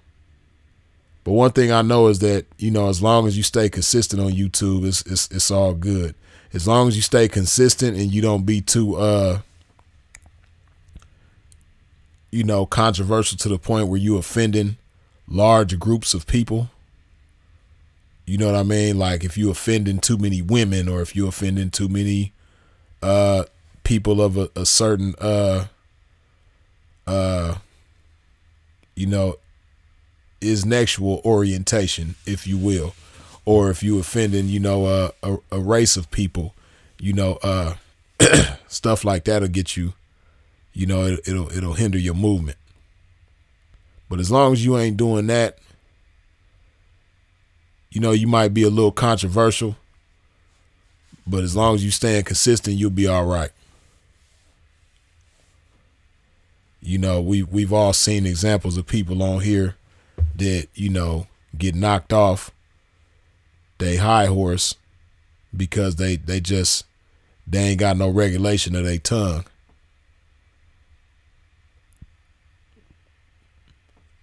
But one thing I know is that, you know, as long as you stay consistent on YouTube, it's all good. as long as you stay consistent and you don't be too controversial to the point where you offending large groups of people. You know what I mean? Like if you offending too many women, or if you offending too many people of a certain isnexual orientation, if you will, or if you offending a race of people, stuff like that'll get you, it'll hinder your movement. But as long as you ain't doing that, you might be a little controversial, but as long as you staying consistent, you'll be all right. We've all seen examples of people on here that, get knocked off they high horse because they ain't got no regulation of their tongue.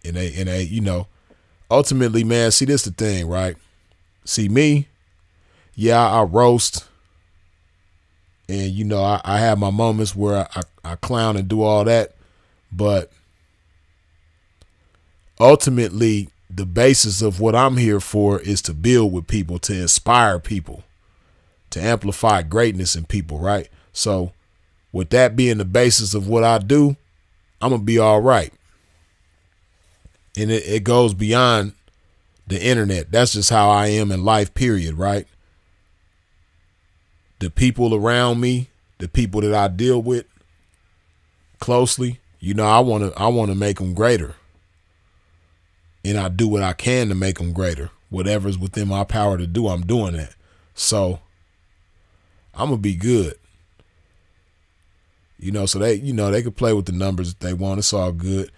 And they ultimately, man, see, this the thing, right? See, me, yeah, I roast, and I have my moments where I clown and do all that, but ultimately the basis of what I'm here for is to build with people, to inspire people, to amplify greatness in people, right? So with that being the basis of what I do, I'm gonna be all right. And it goes beyond the internet. That's just how I am in life, period, right? The people around me, the people that I deal with closely, I want to make them greater. And I do what I can to make them greater. Whatever's within my power to do, I'm doing that. So I'm going to be good. So they could play with the numbers if they want. It's all good.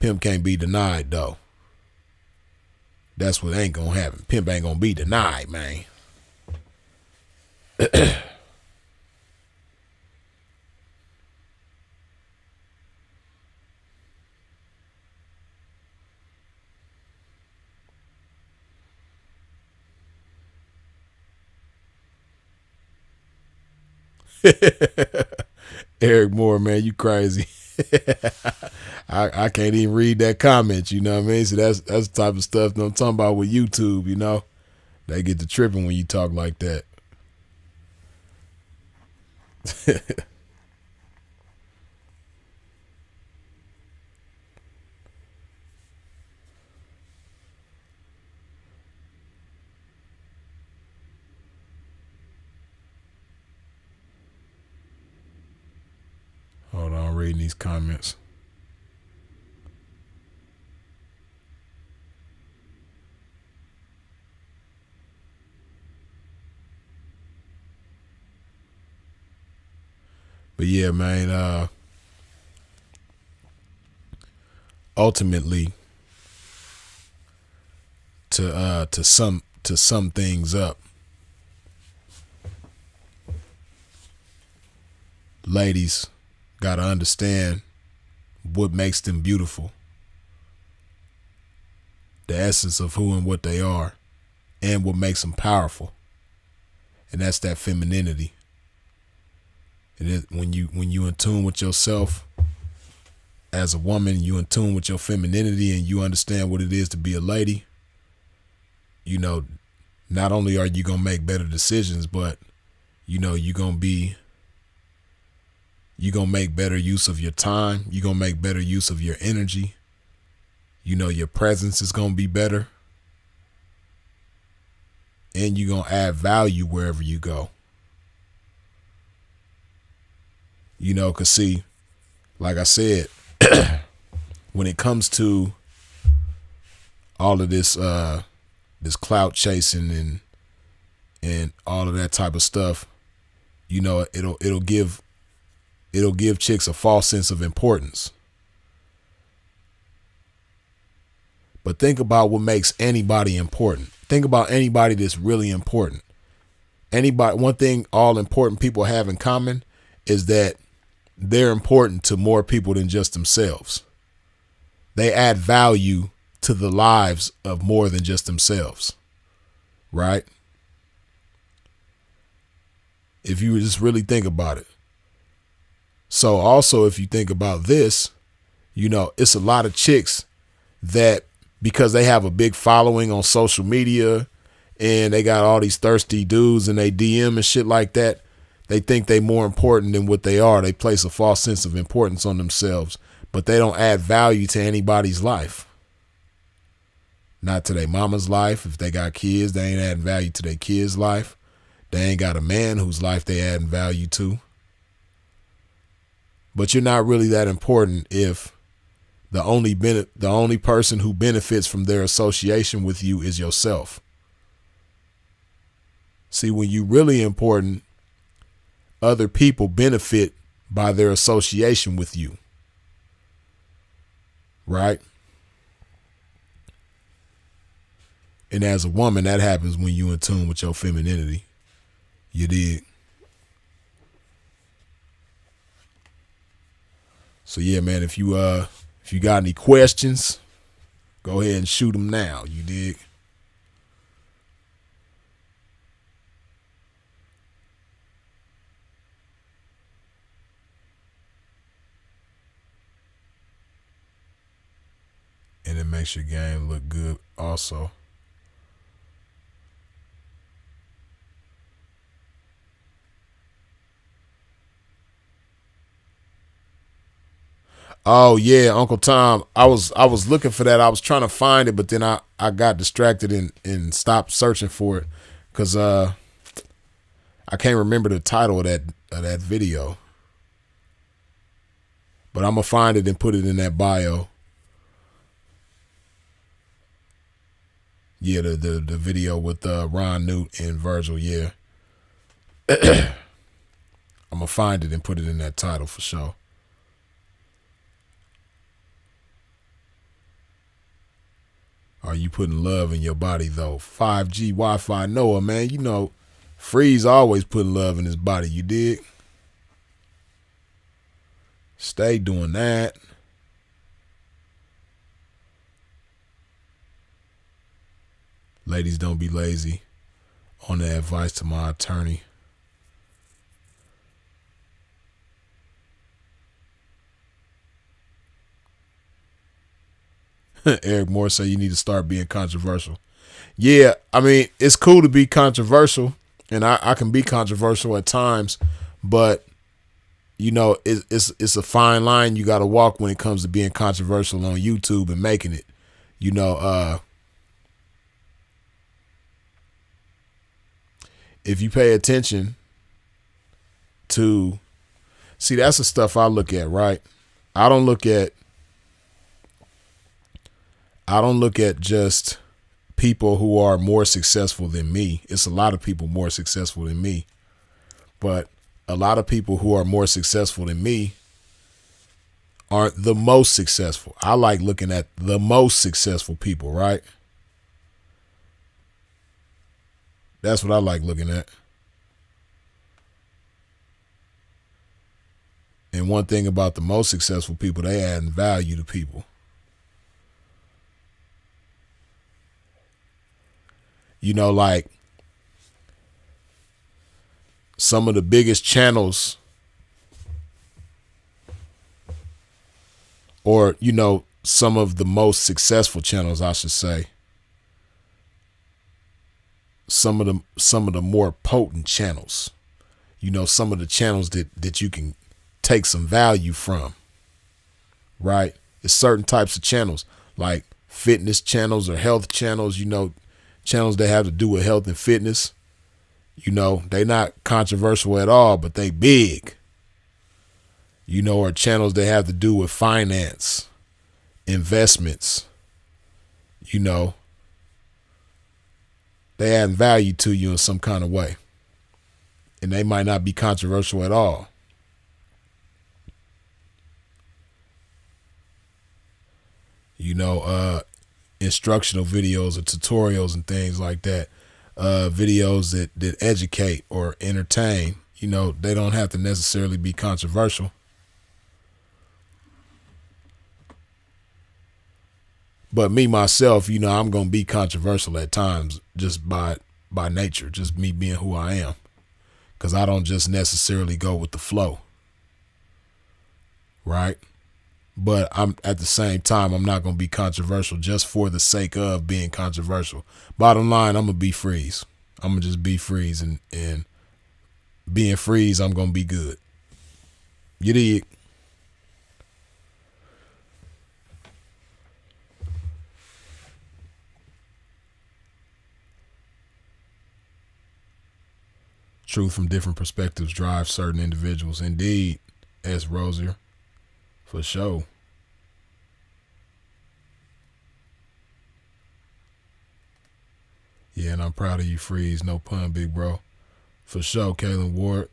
Pimp can't be denied, though. That's what ain't going to happen. Pimp ain't going to be denied, man. Eric Moore, man, you crazy. I can't even read that comment, you know what I mean? So that's the type of stuff that I'm talking about with YouTube, They get to tripping when you talk like that. Hold on, I'm reading these comments. But yeah, man, ultimately to sum things up, ladies gotta understand what makes them beautiful, the essence of who and what they are, and what makes them powerful, and that's that femininity. And when you in tune with yourself as a woman, you in tune with your femininity, and you understand what it is to be a lady, not only are you gonna make better decisions, but you're gonna make better use of your time. You're gonna make better use of your energy. Your presence is gonna be better, and you're gonna add value wherever you go. Cause see, like I said, when it comes to all of this clout chasing and all of that type of stuff, it'll give chicks a false sense of importance. But think about what makes anybody important. Think about anybody that's really important. One thing all important people have in common is that they're important to more people than just themselves. They add value to the lives of more than just themselves, right? if you just really think about it. So also, if you think about this, it's a lot of chicks that, because they have a big following on social media and they got all these thirsty dudes in they DM and shit like that, they think they more important than what they are. They place a false sense of importance on themselves, but they don't add value to anybody's life. Not to their mama's life. If they got kids, they ain't adding value to their kids' life. They ain't got a man whose life they adding value to. But you're not really that important if the only person who benefits from their association with you is yourself. See, when you're really important, other people benefit by their association with you. Right? And as a woman, that happens when you're in tune with your femininity. You dig? So yeah, man, if you got any questions, go ahead and shoot them now. You dig? And it makes your game look good also. Oh yeah, Uncle Tom. I was looking for that. I was trying to find it, but then I got distracted and stopped searching for it because I can't remember the title of that video. But I'm gonna find it and put it in that bio. Yeah, the video with Ron Newt and Virgil. Yeah, I'm gonna find it and put it in that title for sure. Are you putting love in your body though? 5G Wi-Fi Noah, man. Freeze always putting love in his body. You dig? Stay doing that. Ladies, don't be lazy. On the advice to my attorney. Eric Moore say you need to start being controversial. Yeah, I mean, it's cool to be controversial, and I can be controversial at times, but it's a fine line you got to walk when it comes to being controversial on YouTube and making it. If you pay attention to, see, that's the stuff I look at, right? I don't look at just people who are more successful than me. It's a lot of people more successful than me, but a lot of people who are more successful than me aren't the most successful. I like looking at the most successful people, right? That's what I like looking at. And one thing about the most successful people, they add value to people. Like some of the biggest channels, or, some of the most successful channels, I should say. Some of the more potent channels, some of the channels that you can take some value from, right? It's certain types of channels like fitness channels or health channels, channels that have to do with health and fitness. They not controversial at all, but they big, or channels that have to do with finance, investments, they add value to you in some kind of way. And they might not be controversial at all. Instructional videos or tutorials and things like that. Videos that educate or entertain. They don't have to necessarily be controversial. But me, myself, I'm going to be controversial at times just by nature, just me being who I am. because I don't just necessarily go with the flow, right? But I'm at the same time, I'm not going to be controversial just for the sake of being controversial. Bottom line, I'm going to be Freeze. I'm going to just be Freeze, and being Freeze, I'm going to be good. You dig? Truth from different perspectives drives certain individuals. Indeed, S. Rosier, for sure. Yeah, and I'm proud of you, Freeze. No pun, big bro. For sure, Kalen Ward.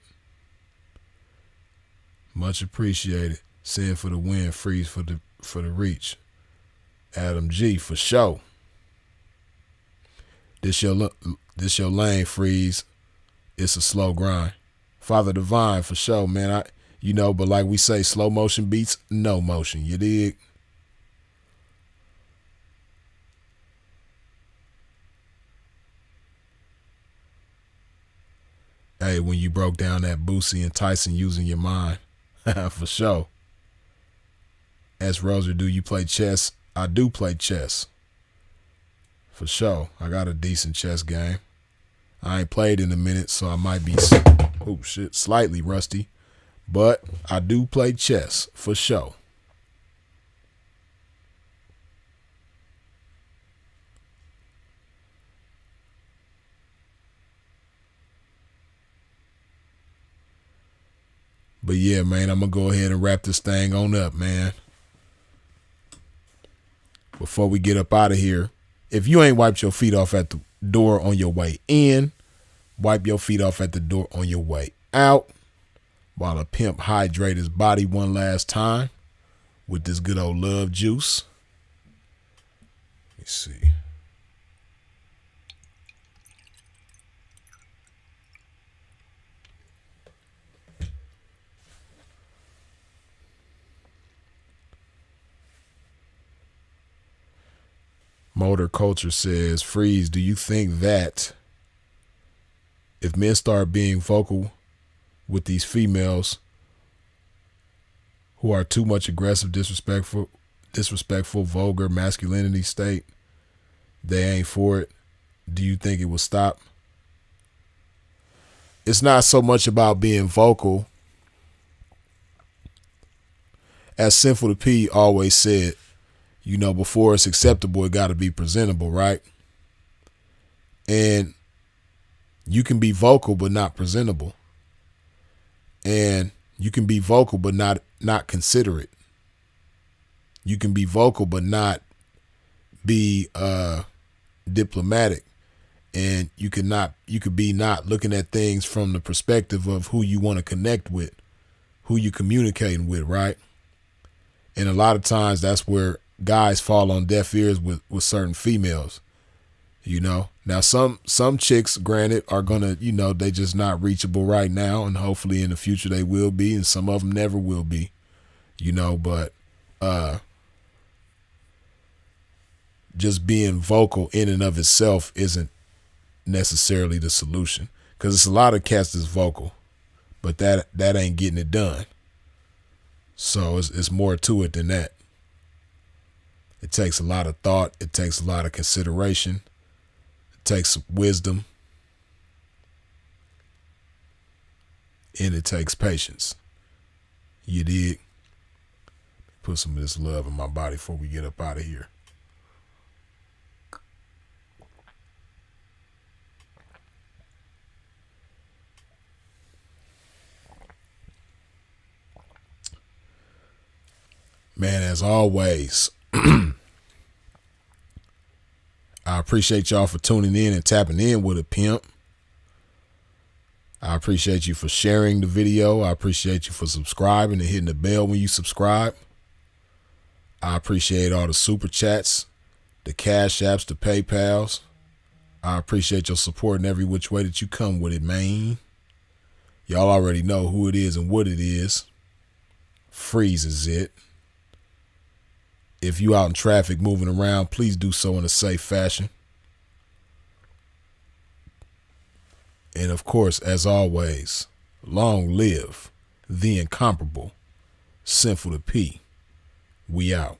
Much appreciated. Send for the win, Freeze for the reach. Adam G, for sure. This your lane, Freeze. It's a slow grind. Father Divine, for sure, man. But like we say, slow motion beats no motion. You dig? Hey, when you broke down that Boosie and Tyson using your mind, for sure. As Roser, do you play chess? I do play chess. For sure. I got a decent chess game. I ain't played in a minute, so I might be, slightly rusty. But I do play chess, for sure. But yeah, man, I'm going to go ahead and wrap this thing on up, man. Before we get up out of here, if you ain't wiped your feet off at the door on your way in, wipe your feet off at the door on your way out while a pimp hydrate his body one last time with this good old love juice. Let me see. Motor Culture says, Freeze, do you think that if men start being vocal with these females who are too much aggressive, disrespectful, vulgar masculinity state, they ain't for it, do you think it will stop? It's not so much about being vocal. As Sinful to P always said, before it's acceptable, it got to be presentable, right? And you can be vocal but not presentable. And you can be vocal but not considerate. You can be vocal but not be diplomatic. And you could be not looking at things from the perspective of who you want to connect with, who you communicating with, right? And a lot of times that's where guys fall on deaf ears with certain females, Now some chicks, granted, are gonna, they just not reachable right now, and hopefully in the future they will be, and some of them never will be, but just being vocal in and of itself isn't necessarily the solution, because it's a lot of cats that's vocal, but that ain't getting it done. So it's more to it than that. It takes a lot of thought. It takes a lot of consideration. It takes wisdom. And it takes patience. You dig? Put some of this love in my body before we get up out of here. Man, as always, I appreciate y'all for tuning in and tapping in with a pimp. I appreciate you for sharing the video. I appreciate you for subscribing and hitting the bell when you subscribe. I appreciate all the super chats, the cash apps, the PayPals. I appreciate your support in every which way that you come with it, man. Y'all already know who it is and what it is. Freeze is it. If you out in traffic moving around, please do so in a safe fashion. And of course, as always, long live the incomparable Sinful to P. We out.